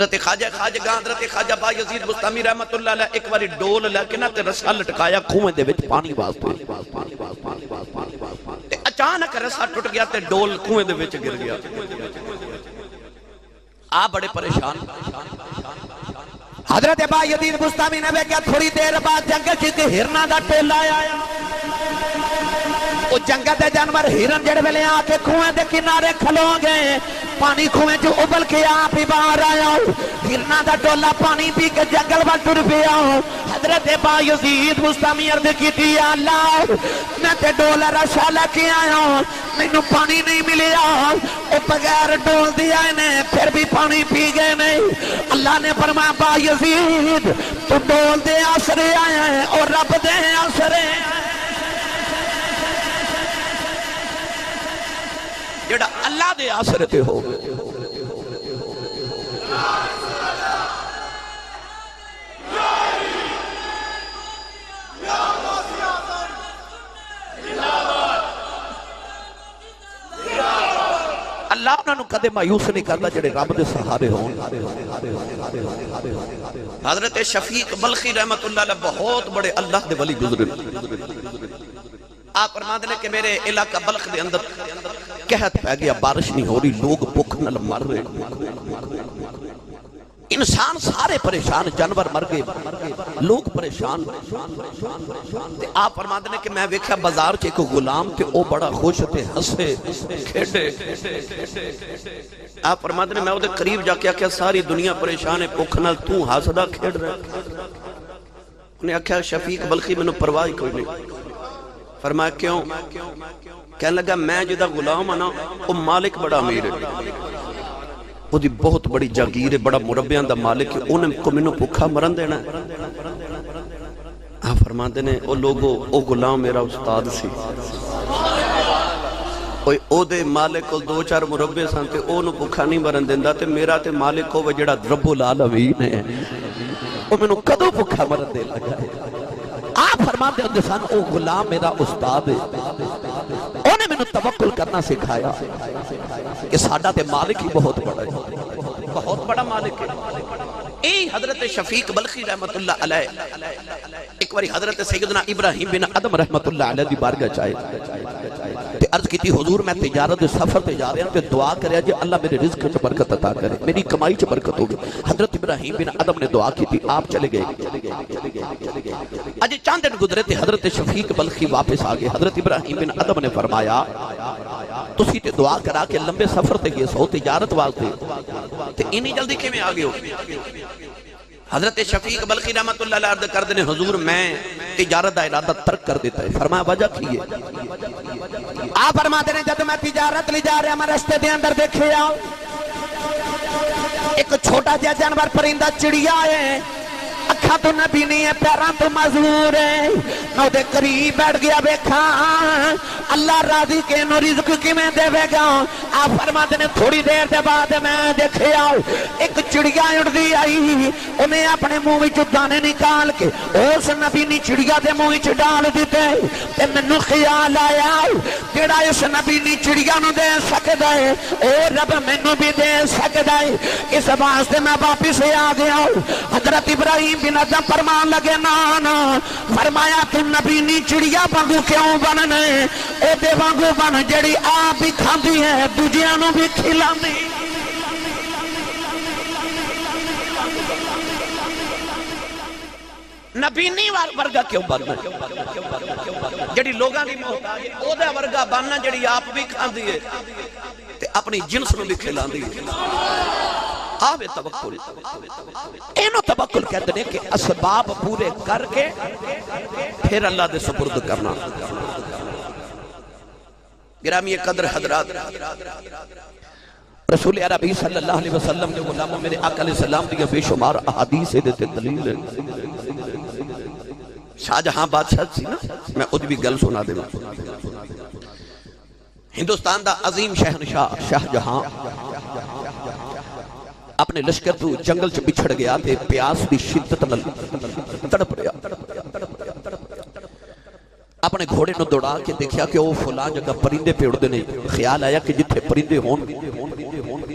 حضرت خواجہ حضرت خواجہ با یزید بستامی رحمت اللہ علیہ ایک باری ڈول لے کے نا تے رسا لٹکایا کھوئے دے وچ پانی واسطے تے اچانک رسا ٹوٹ گیا تے ڈول کھوئے دے وچ گر گیا آپ بڑے پریشان حضرت با یزید بستامی نے کیا تھوڑی دیر بعد جنگل چیز ہرنا دا ٹولا آیا وہ جنگل دے جانور ہرن جڑے ویلے آ کے کھوئے دے کنارے کھلو گئے پانی کھوئے جو ابل کے آپ ہی باہر آیا ہرنا دا ٹولا پانی پی کے جنگل وال ٹر پیا حضرت با یزید بستامی عرض کی تھی اللہ میں تے ڈول رشا لے کے آیا مینوں پانی نہیں ملیا او بغیر ڈول دیا انہیں پھر بھی پانی پی گئے نہیں اللہ نے فرمایا با یزید تو ڈول دے آسرے آیا ہے اور رب دے آسرے جڑا اللہ دے آسرے تے ہو اللہ انہوں نے کدے مایوس نہیں کرتا جڑے رب دے سہارے ہون حضرت شفیق بلخی رحمت اللہ علیہ بہت بڑے اللہ دے ولی گزرے آپ فرما دے کہ میرے علاقہ بلخ دے اندر قحط پہ گیا بارش نہیں ہو رہی لوگ بھوک نال مر رہے انسان سارے پریشان جانور مر گئے لوگ پریشان آپ فرما دے کہ میں ویکھیا بازار چ ایک غلام تے او بڑا خوش تے ہسے کھیڈے آپ فرما دے میں او دے قریب جا کے آکھیا ساری دنیا پریشان ہے بھوک نال تو ہسدا کھیڈ رہا انہیں آکھیا شفیق بلخی مینوں پرواہ کوئی نہیں فرمایا کیوں کہنے لگا میں جدہ غلام آنا وہ مالک بڑا امیر ہے وہ دی بہت بڑی جاگیر ہے بڑا مربیان دا مالک ہے انہیں کو منوں بھوکا مرن دینا ہے آپ فرما دینے او لوگو او غلام میرا استاد سی او دے مالک کو دو چار مربے سانتے او نو بھوکا نہیں مرن دیندہ تے میرا تے مالک کو وہ جڑا رب العالمین ہے او منوں کدو بھوکا مرن دے لگا ہے آپ فرماتے ہیں سن او غلام میرا استاد ہے انہیں میں نے توکل کرنا سکھایا کہ ساڈا تے مالک ہی بہت بڑا ہے بہت بڑا مالک ہے اے حضرت شفیق بلخی رحمت اللہ علیہ ایک باری حضرت سیدنا ابراہیم بن ادم رحمت اللہ علیہ دی بارگاہ چاہے تے عرض کی تھی حضور میں تجارت سفر تے جا رہے ہیں تے دعا کرے جی اللہ میرے رزق چ برکت عطا کرے میری کمائی چ برکت ہوگی حضرت ابراہیم بن ادم نے دعا کی تھی آپ چلے گئے اج چاند دن گزرے تے حضرت شفیق بلخی واپس آ گئے حضرت ابراہیم بن ادم نے فرمایا تسی تے دعا کرا کے لمبے سفر تے گئے سو تجارت واسطے تے انی جلدی کیویں آ گئے ہو حضرت شفیق بلخی رحمت اللہ علیہ عرض کر دینے حضور میں تجارت دا ارادہ ترک کر دیتا ہے فرمایا وجہ کی ہے آپ فرما دینے جب میں تجارت لی جا رہا میں رشتے دے اندر دیکھے آؤ ایک چھوٹا جا جانور پرندہ چڑیا ہے اکھا تو نبی نہیں ہے پیران تو مزور ہے نو دے قریب بیٹھ گیا بیکھا اللہ راضی کے نو رزق کی میں دے بے گا آپ فرما دینے تھوڑی دیر دے بعد میں دیکھے آؤ ایک چڑیا اڑ دی آئی انہیں اپنے مووی چو دانے نکال کے اس نبی نی چڑیا دے مووی چو ڈال دیتے تے میں نو خیال آیا جڑا اس نبی نی چڑیا نو دے سکتا ہے او رب میں نو بھی دے سکتا ہے اس واسطے میں واپس سے آ گیا حضرت ابراہیم بن ادم فرمان لگے نانا فرمایا تو نبی نی چڑیا وانگو کیوں بننے اے دے وانگو بن جڑی آپ بھی کھاندی ہے دوجیاں نو بھی کھلاندی نبینی ورگا کیوں بننا جڑی لوگاں دی محتاج او دے ورگا بننا جڑی آپ بھی کھاندی ہے تے اپنی جنس نو بھی کھلاندی ہے آوے توکل اینو توکل کہتے ہیں کہ اسباب پورے کر کے پھر اللہ دے سپرد کرنا گرامی قدر حضرات رسول عربی صلی اللہ علیہ وسلم جو غلاموں میرے آقا علیہ السلام دیا بے شمار احادیث دیتے دلیل ہے شاہ جہاں بادشاہ سی نا میں خود بھی گل سنا دینا ہندوستان دا عظیم شہنشاہ شاہ جہاں اپنے لشکر تو جنگل چ بچھڑ گیا تے پیاس دی شدت نال تڑپ رہا اپنے گھوڑے نو دوڑا کے دیکھیا کہ وہ فلاں جگہ پرندے پہ اڑدے نہیں خیال آیا کہ جتھے پرندے ہون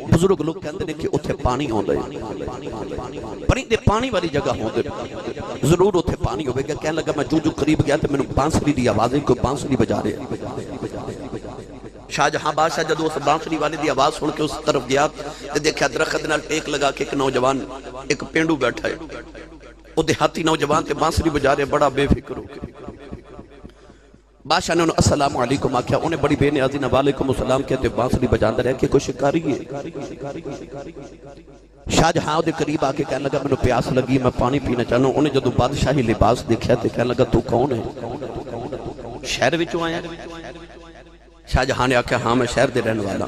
بزرگ لوگ کہندے نے کہ اتھے پانی ہوندا ہے پرندے پانی والی جگہ ہوندے ضرور اتھے پانی ہوے گا کہنے لگا میں جو قریب گیا تے مینوں بانسری دی آواز کوئی بانسری بجا رہا شاہ جہاں بادشاہ جدو اس بانسری والے دی آواز سن کے اس طرف گیا تے دیکھا درخت نال ٹیک لگا کے ایک نوجوان ایک پینڈو بیٹھا ہے وہ دیہاتی نوجوان تے بانسری بجا رہے بڑا بے فکر ہو کے بادشاہ نے انہوں السلام علیکم آکھیا انہیں بڑی بے نیازی نہ وعلیکم السلام کہتے بانسری بجاندہ رہے کہ کوئی شکاری ہے شاہ جہاں دے قریب آکے کہنے لگا میں نے پیاس لگی میں پانی پینا چاہنا انہیں جدو بادشاہی لباس دیکھا تے کہنے لگا تو کون ہے شہر وچوں آیا شاہ جہاں نے آکھیا ہاں میں شہر دے رہن والا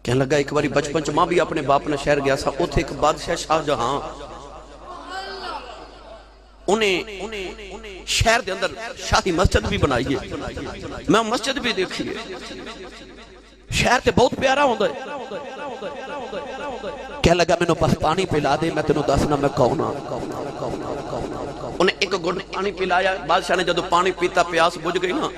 کہنے لگا ایک باری بچپن چ ماں بھی اپنے باپ نے شہر گیا سا اوتھے ایک بادشاہ شاہ جہاں انہیں شہر دے اندر شاہی مسجد بھی بنائی ہے میں مسجد بھی دیکھی ہے شہر تے بہت پیارا ہوندہ ہے کہنے لگا میں نے بس پانی پلا دے میں تینوں دسنا میں کون ہاں انہیں ایک گھٹ پانی پلایا بادشاہ نے جدو پانی پیتا پیاس بجھ گئی نا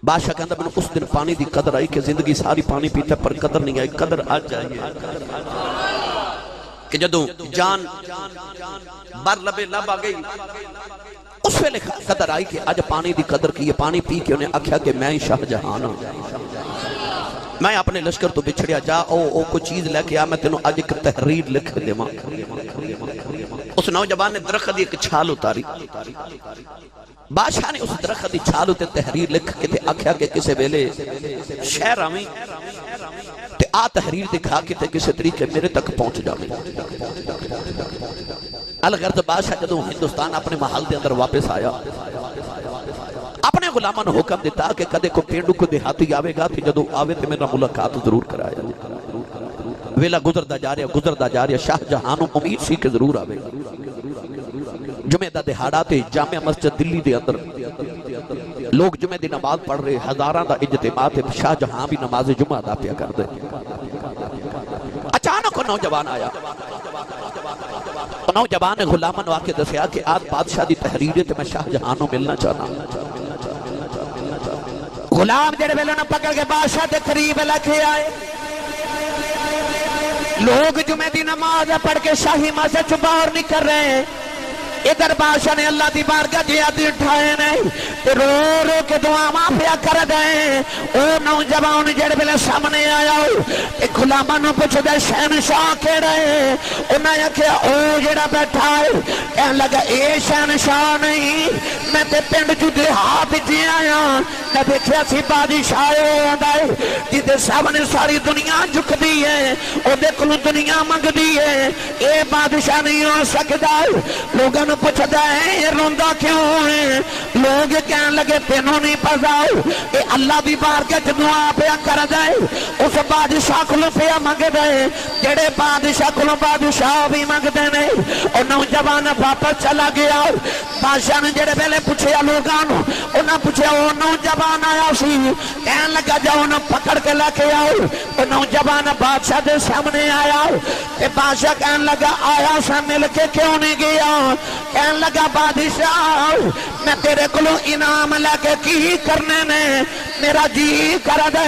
بادشاہ کہندہ میں نے اس دن پانی دی قدر آئی کہ زندگی ساری پانی پیتا پر قدر نہیں آئی قدر آج جائیے کہ جدو جان بر لبے لب آگئی اس ویلے قدر آئی کہ آج پانی دی قدر کی یہ پانی پی کے انہیں آکھیا کہ میں شاہ جہاں میں اپنے لشکر تو بچھڑیا جا او کوئی چیز لے کے آ میں تینوں آج ایک تحریر لکھ دے ماں اس نوجوان نے درخت ایک چھال اتاری بادشاہ نے اس درخت دی چھال تے تحریر لکھ کے تے آکھیا کہ کسے ویلے شہر آمیں تے آ تحریر دکھا کے تے کسے طریقے میرے تک پہنچ جاویں الغرض بادشاہ جدوں ہندوستان اپنے محل دے اندر واپس آیا اپنے غلاموں نے حکم دیتا کہ کدے کو پینڈو کو دیہاتی آوے گا کہ جدو آوے تے میرا ملاقات ضرور کرایا ویلا گزردہ جا رہا شاہ جہانوں امید سی کہ ضرور آوے گا جمعہ دا دہاڑا تے جامعہ مسجد دلی دے اندر لوگ جمعہ دی نماز پڑھ رہے ہزاراں دا اجتماع تے شاہ جہاں بھی نماز جمعہ دا پیا کر دے اچانک نوجوان آیا نوجوان نے غلامن واقع دسیا کہ آج بادشاہ دی تحریر تے میں شاہ جہانوں ملنا چاہنا غلام جڑے ویلے نہ پکڑ کے بادشاہ دے قریب لکھے آئے لوگ جمعہ دی نماز پڑھ کے شاہی مسجد سے باہر نکل رہے ہیں ادھر بادشاہ نے اللہ دی بارگاہ جہادی اٹھائے نہیں تے رو رو کے دعا معافیا کر دیں او نوجوان جڑے ویلے سامنے آیا تے غلاماں نوں پوچھدا شہنشاہ کیڑا ہے انہاں آکھیا او جڑا بیٹھا ہے کہن لگا اے شہنشاہ نہیں میں تے پنڈ چ دیہات جی آیا میں دیکھیا سی بادشاہ ہوندا ہے جدے سامنے ساری دنیا جھکدی ہے او دے کولوں دنیا منگدی ہے اے بادشاہ نہیں ہو سکدا لوگاں پوچھتا ہے یہ روندہ کیوں ہے لوگ کہنے لگے تینوں نہیں پزاؤ اے اللہ دی بارگاہ دعا پیا کر دے اس بادشاہ کو پیا منگ دے جڑے بادشاہ کو بادشاہ بھی منگ دے نہیں اور نوجوان واپس چلا گیا بادشاہ نے جڑے پہلے پوچھیا لوگاں انہاں پوچھیا وہ نوجوان آیا سی کہنے لگا جا انہوں پکڑ کے لے کے آؤ وہ نوجوان بادشاہ دے سامنے آیا تے بادشاہ کہنے لگا آیا سا مل کے کیوں نہیں گیا کہنے لگا بادشاہ میں تیرے کلوں انعام لے کے کی کرنے نے میرا جی کر دے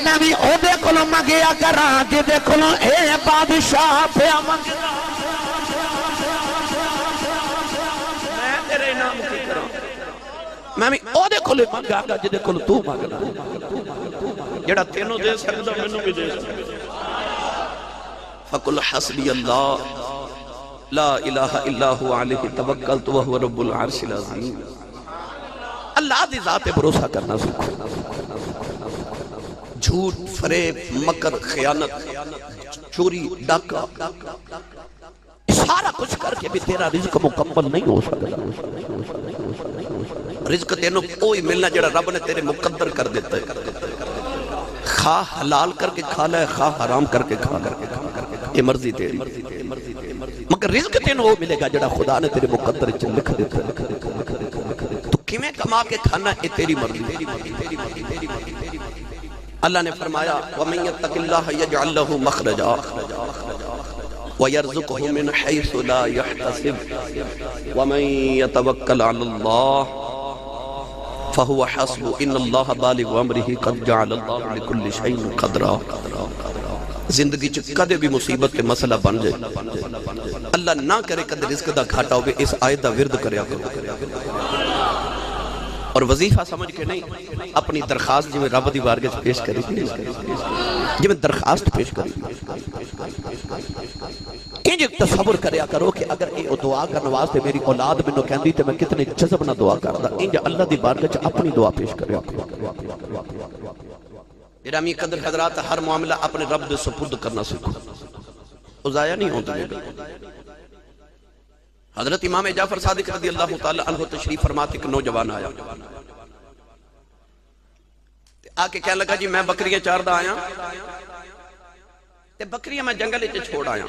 میں بھی او دے کلوں مگیا کرا جی دے کلوں اے بادشاہ پیا مگیا میں تیرے انعام کی کرا میں بھی او دے کلوں مگا گا جی دے کلوں تو مگنا جڑا تینوں دے سکتا منوں بھی دے سکتا فَقُلْ حَسْبِيَ اللَّهُ لا الہ الا ہوا علیہ توکلت وہو رب العرش العظیم اللہ دی ذات بھروسہ کرنا سکھو جھوٹ فریب مکر خیانت چوری ڈاکہ سارا کچھ کر کے بھی تیرا رزق مکمل نہیں ہو سکتا رزق تینوں کوئی ملنا جڑا رب نے تیرے مقدر کر دیتا ہے خواہ حلال کر کے کھا لے خواہ حرام کر کے کھا لے یہ مرضی تیری مگر رزق تینوں وہ ملے گا جڑا خدا نے تیرے مقدر چل لکھ دیتا ہے تو کیویں کما کے کھانا یہ تیری مرضی اللہ نے فرمایا وَمَن يَتَّقِ اللَّهَ يَجْعَلْ لَهُ مَخْرَجًا وَيَرْزُقْهُ مِنْ حَيْثُ لَا يَحْتَسِبُ وَمَن يَتَوَكَّلْ عَلَى اللَّهِ فہو حسب ان اللہ بالغ امرہ قد جعل اللہ لکل شیء قدرا. زندگی چ کدے بھی مصیبت تے مسئلہ بن جائے اللہ نہ کرے کدے رزق دا گھاٹا ہوئے اس آیت دا ورد کریا کرو اور وظیفہ سمجھ کے نہیں اپنی درخواست جی میں رب دی بارگاہ وچ پیش کری جی میں درخواست پیش کری انج تصور کریا کرو کہ اگر اے دعا کرنے واسطے میری اولاد مینوں کہندی تے میں کتنے جذب نہ دعا کردا. انج اللہ دی بارگاہ وچ اپنی دعا پیش کریا کرو. گرامی قدر حضرات ہر معاملہ اپنے رب دے سپرد کرنا سیکھو وہ ضائع نہیں ہوتا. حضرت امام جعفر صادق رضی اللہ تعالی عنہ تشریف فرماتے کہ نوجوان آیا آکے کہنے لگا جی میں بکریاں چار دا آیا تے بکریاں میں جنگل اچھے چھوڑ آیا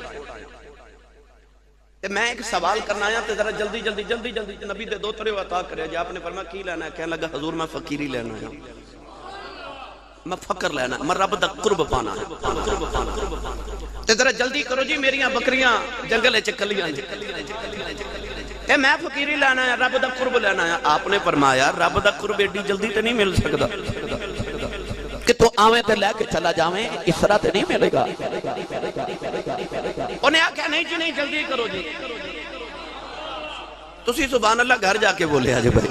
تے میں ایک سوال کرنا آیا تے ذرا جلدی جلدی جلدی جلدی نبی دے دو ترے عطا کرے جی آپ نے فرمایا کی لینا ہے کہنے لگا حضور میں فقیری لینا آیا میں فقر لینا میں رب دا قرب پانا ہے تے ذرا جلدی کرو جی میریاں بکریاں جنگل چکلیاں اے میں فقیری لینا ہے رب دا قرب لینا ہے. آپ نے فرمایا رب دا قرب ایڈی جلدی تے نہیں مل سکتا کہ تو آویں تے لے کے چلا جاویں اس طرح تے نہیں ملے گا. انہیں آکھا نہیں جی نہیں جلدی کرو جی تسی سبحان اللہ گھر جا کے بولے آجے بھائی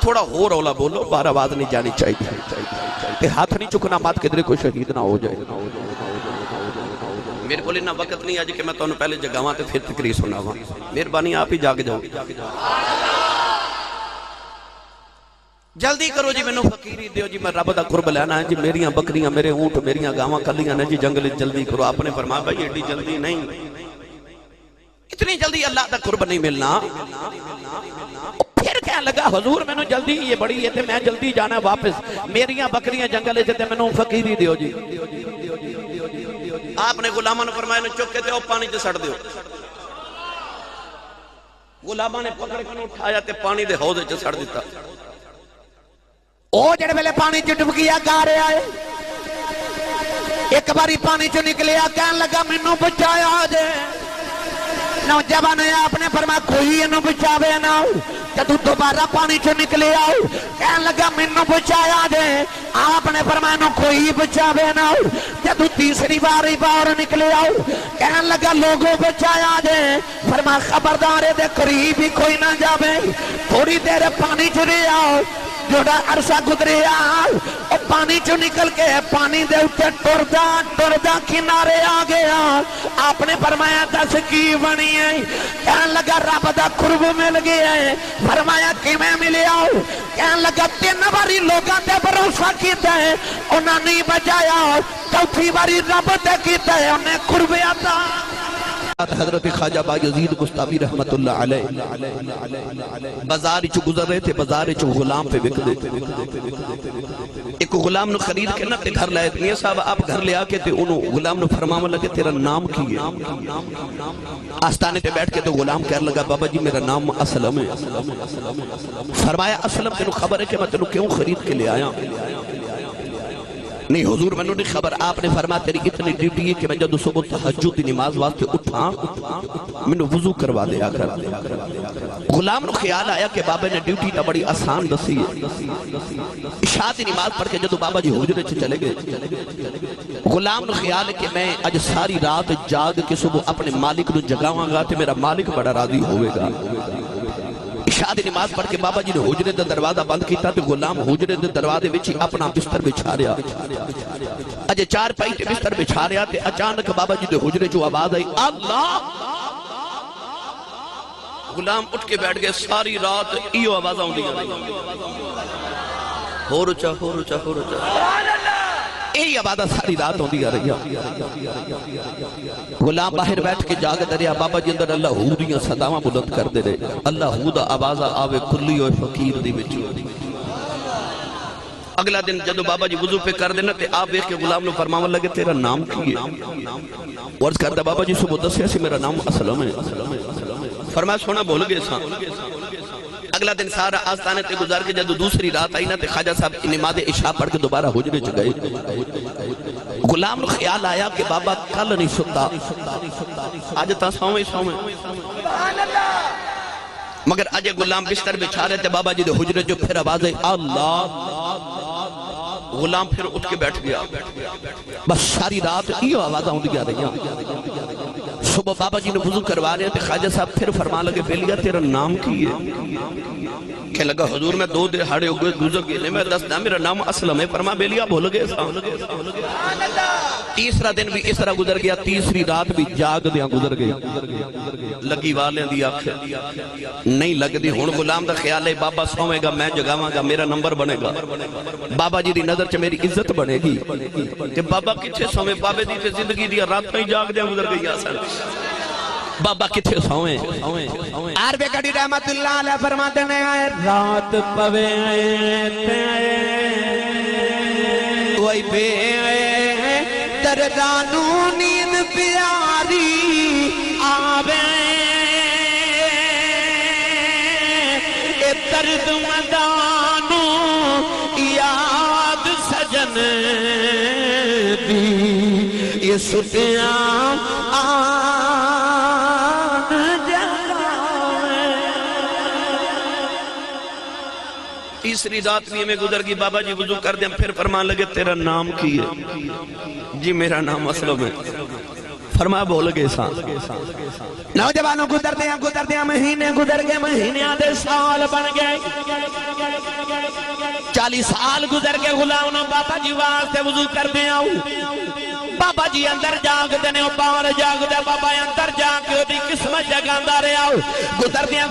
تھوڑا ہو رولا بولو بار آواز نہیں جانی چاہیے ہاتھ نہیں چکنا مات کدھرے کوئی شہید نہ ہو جائے. میرے کو لینا وقت نہیں آج کہ میں تو انہوں پہلے جگاواں تے پھر تقریر سناواں مہربانی آپ ہی جاگ جاؤ جلدی کرو جی میں فقیری دیو جی میں رب دا قرب لینا ہے جی میریاں بکریاں میرے اونٹ میریاں گاواں کلیاں نے جی جنگل جلدی کرو. آپ نے فرمایا بھائی ایڈی جلدی نہیں اتنی جلدی اللہ دا قرب نہیں ملنا. پھر کہنے لگا حضور میں جلدی یہ بڑی ہے تے میں جلدی جانا واپس میریاں بکریاں جنگل تے میں فقیری دیو جی. آپ نے غلامہ نے فرمایا نے چک کے تے او پانی تے سڑ دیو. غلامہ نے پکڑ کے اٹھایا تے پانی دے حوض وچ سڑ دیتا. او جڑے ویلے پانی چ ڈبکیا گا رہا ہے ایک باری پانی چ نکلیا کہنے لگا مینوں بچایا جے. نوجوان نے آپ نے فرمایا کوئی انہوں بچاوے نہ جدو دوبارہ پانی چ نکلے آؤ کہنے لگا مینوں بچایا جے. آپ نے فرمایا نو کوئی بچاوے نہ جدو تیسری باری باہر نکلے آؤ کہنے لگا لوگوں بچایا جے. فرمایا خبردار دے قریب ہی کوئی نہ جاوے تھوڑی دیر پانی چ رہے آؤ جوڑا عرصہ گزرے اور پانی چو نکل کے پانی دے اٹھے ٹردا کنارے آ گیا. آپ نے فرمایا دس کی بنی ہے کہنے لگا رب دا قرب مل گیا ہے. فرمایا کیویں ملے آؤ کہنے لگا 3 باری لوگاں تے بھروسہ کیتا ہے انہاں نہیں بچایا چوتھی باری رب تے کیتا ہے انہیں قرب عطا. حضرت خواجہ بایزید گستاوی رحمت اللہ علیہ بازار چو گزر رہے تھے بازار چو غلام پہ بک دیتے ایک غلام نو خرید کے نا تے گھر لائے میاں صاحب آپ گھر لے آکے تے انہوں غلام نو فرماما لگے تیرا نام کی ہے. آستانے تے بیٹھ کے تو غلام کہہ لگا بابا جی میرا نام اسلم ہے. فرمایا اسلم تینو خبر ہے کہ میں تینو کیوں خرید کے لے آیا. نہیں حضور میں نے خبر. آپ نے فرمایا تیری اتنی ڈیوٹی ہے کہ میں جب صبح تہجد کی نماز واسطے اٹھا میں نے وضو کروا دیا کر. غلام نو خیال آیا کہ بابا نے ڈیوٹی تا بڑی آسان دسی ہے. عشاء دی نماز پڑھ کے جب بابا جی حجرے سے چلے گئے غلام نو خیال ہے کہ میں اج ساری رات جاگ کے صبح اپنے مالک نو جگاواں گا تے میرا مالک بڑا راضی ہوئے گا. عشاء دی نماز پڑھ کے بابا جی نے حجرے دا دروازہ بند کیتا تے غلام حجرے دے دروازے وچ اپنا بستر بچھا رہا. اجے 4 پائی تے بستر بچھا رہا تے اچانک بابا جی دے حجرے چوں آواز آئی اللہ. غلام اٹھ کے بیٹھ گئے. ساری رات ایو آواز آوندی رہی ہو رچا ہو رچا ہو رچا یہی آواز ساری رات ہوندی آ رہی ہے. غلام باہر بیٹھ کے جاگ دریا بابا جی اندر اللہ ہو دیاں صداواں بلند کر دے رہے. اللہ ہو دا آواز آوے کلی ہوئے فقیر دی وچ. اگلا دن جدو بابا جی وضو پہ کر دینا تے آپ دیکھ کے غلام نو فرماون لگے تیرا نام کی ہے. عرض کرتا بابا جی صبح دسیا سی میرا نام اسلم ہے. فرمایا سونا بھول گئے سا. اگلا دن سارا آستانے تے گزار کے جدو دوسری رات آئی نا تے خواجہ صاحب نماز عشاء پڑھ کے دوبارہ حجرے چ گئے. غلام نو خیال آیا کہ بابا کل نہیں ستا آج تا سویں. مگر اجے غلام بستر بچھا رہے تھے بابا جی دے حجرے جو پھر آوازیں اللہ، غلام پھر اٹھ کے بیٹھ گیا. بس ساری رات یہ آواز آؤں گیا رہی ہیں. صبح بابا جی نے وضو کروا رہے تھے. خواجہ صاحب پھر فرما لگے بیلیا تیرا نام کی ہے؟ کہ لگا حضور میں 2 دہاڑے گزر گئے میں دستا میرا نام اسلم ہے. فرما بیلیا بھول گئے. تیسرا دن بھی اس طرح گزر گیا. تیسری رات بھی جاگ دیاں گزر گئی. لگی والے دی آنکھیں نہیں لگ دی. ہن غلام دا خیال ہے بابا سوئے گا میں جگاواں گا میرا نمبر بنے گا. بابا جی دی نظر چ میری عزت بنے گی کہ بابا کتھے سوئے. بابے دی تے زندگی دی رات ہی جاگ دیاں گزر گئی آسان. بابا کتھے سوئے. عربی گڑی رحمت اللہ علیہ فرماتے ہیں رات پوے وہی بے دردانو نیند پیاری آوے اے درد مدانو یاد سجن دی یہ ستیاں تیسری رات بھی ہمیں گزر گئی. بابا جی وضو کر دیں پھر فرمان لگے تیرا نام کی ہے؟ جی میرا نام اسلم ہے. فرما بول گئے سان. نوجوانوں گزر دیا مہینے گزر گئے. مہینے آدھے سال بن گئے. 40 سال گزر گئے. غلام نے بابا جی واسطے وضو کر دیا. بابا جی اندر جاگ دینے باہر جاگ دے. بابا اندر جاگ کے دی قسمت جگاندہ رہا. گزر دیا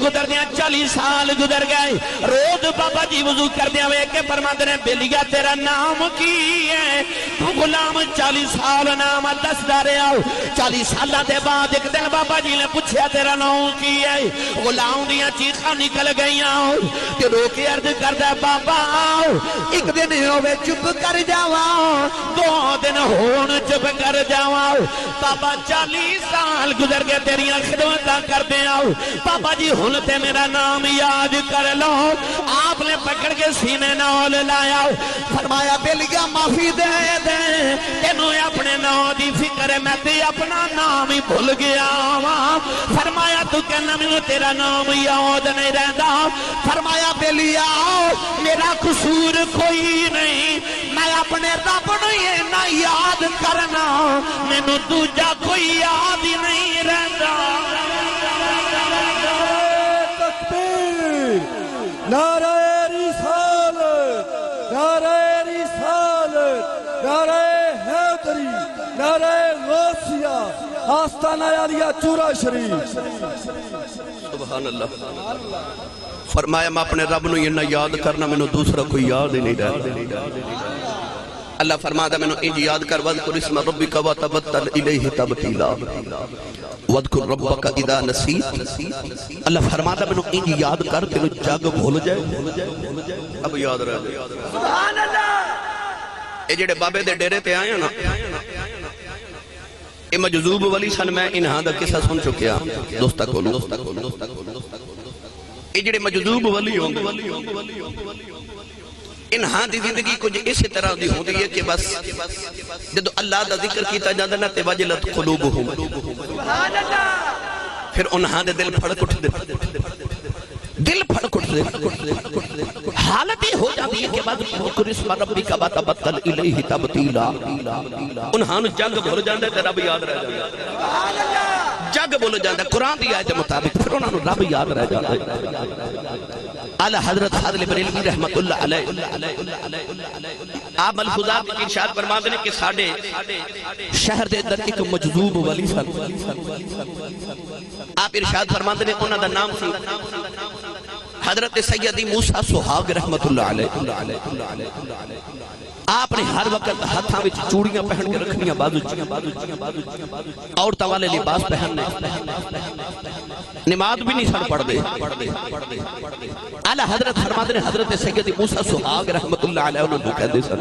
40 سال گزر گئے. روز بابا جی وضو کر دیا وے کے فرماتے ہیں بیلیا تیرا نام کی ہے؟ تو غلام 40 سال نام دسدا رہا. 40 سالہ دے بعد ایک دن بابا جی نے پوچھا تیرا نام کی ہے؟ غلام دیاں چیخاں نکل گئیاں کہ رو کے عرض کردہ بابا ایک دن ہوئے چپ کر جاوا 2 دن ہون چپ کر جاوا. بابا 40 سال گزر گئے تیریاں خدمتاں کر دیا. بابا جی ہن تے میرا نام یاد کر لو. آپ نے پکڑ کے سینے نال لایا. فرمایا بیلیا معافی دے دے تینوں اپنے نام دی فکر ہے. میں تے اپنا نام ہی بھول گیا ہاں. فرمایا تو کہنا میں تیرا نام یاد نہیں رہتا. فرمایا بیلیا میرا قصور کوئی نہیں. میں اپنے رب نو یہ نہ یاد کرنا میں نو دوجا کوئی یاد ہی نہیں رہتا. تکبیر نعرہ رسالت نعرہ رسالت نعرہ حیدری نعرہ غوثیہ آستانہ عالیہ چورا شریف. سبحان اللہ. فرمایا میں اپنے رب نو یہ نہ یاد کرنا میں نو دوسرا کوئی یاد ہی نہیں رہتا. اللہ فرماتا میں نو انج یاد کر وَذْكُرِ اسْمَ رَبِّكَ وَتَبَتَّلْ إِلَيْهِ تَبْتِيلًا وَذْكُرْ رَبَّكَ إِذَا نَسِيتَ. اللہ فرماتا میں نو انج یاد کر تینو جگ بھول جائے اب یاد رہ جائے. سبحان اللہ. اے جڑے بابے دے ڈیرے تے آئے نا اے مجذوب ولی سن. میں انہاں دا قصہ سن چکیا دوستا کولو. اے جڑے مجذوب ولی ہوں انہاں دی زندگی کچھ اسی طرح دی ہوندی ہے کہ بس جدو اللہ دا ذکر کیتا جاندہ نا تے وجلت قلوبہم. پھر انہاں دے دل پھڑک اٹھ دے. دل پھڑک اٹھ دے. حالت ہی ہو جاتی ہے کہ بعد اذکر اسم ربک وتبتل الیہ تبتیلا. انہاں نو جگ بھول جاندے تے رب یاد رہ جاندے. جگ بھول جاندے قرآن دی آیت مطابق. پھر انہاں نو رب یاد رہ جاندے. اعلی حضرت فاضل بریلوی رحمت اللہ علیہ آپ ملفوظات کی ارشاد فرماتے ہیں کہ ساڑھے شہر دے اندر ایک مجذوب ولی سن. آپ ارشاد فرماتے ہیں انہاں دا نام سی حضرت سیدی موسیٰ سہاگ رحمت اللہ علیہ. آپ نے ہر وقت ہاتھاں وچ چوڑیاں پہن کے رکھنیاں بازو عورتاں والے لباس پہننے. نماز بھی نہیں سڑ پڑھ دے. اعلی حضرت فرماتے ہیں حضرت سیدی موسیٰ سہاگ رحمت اللہ علیہ انہوں نے کہہ دے سر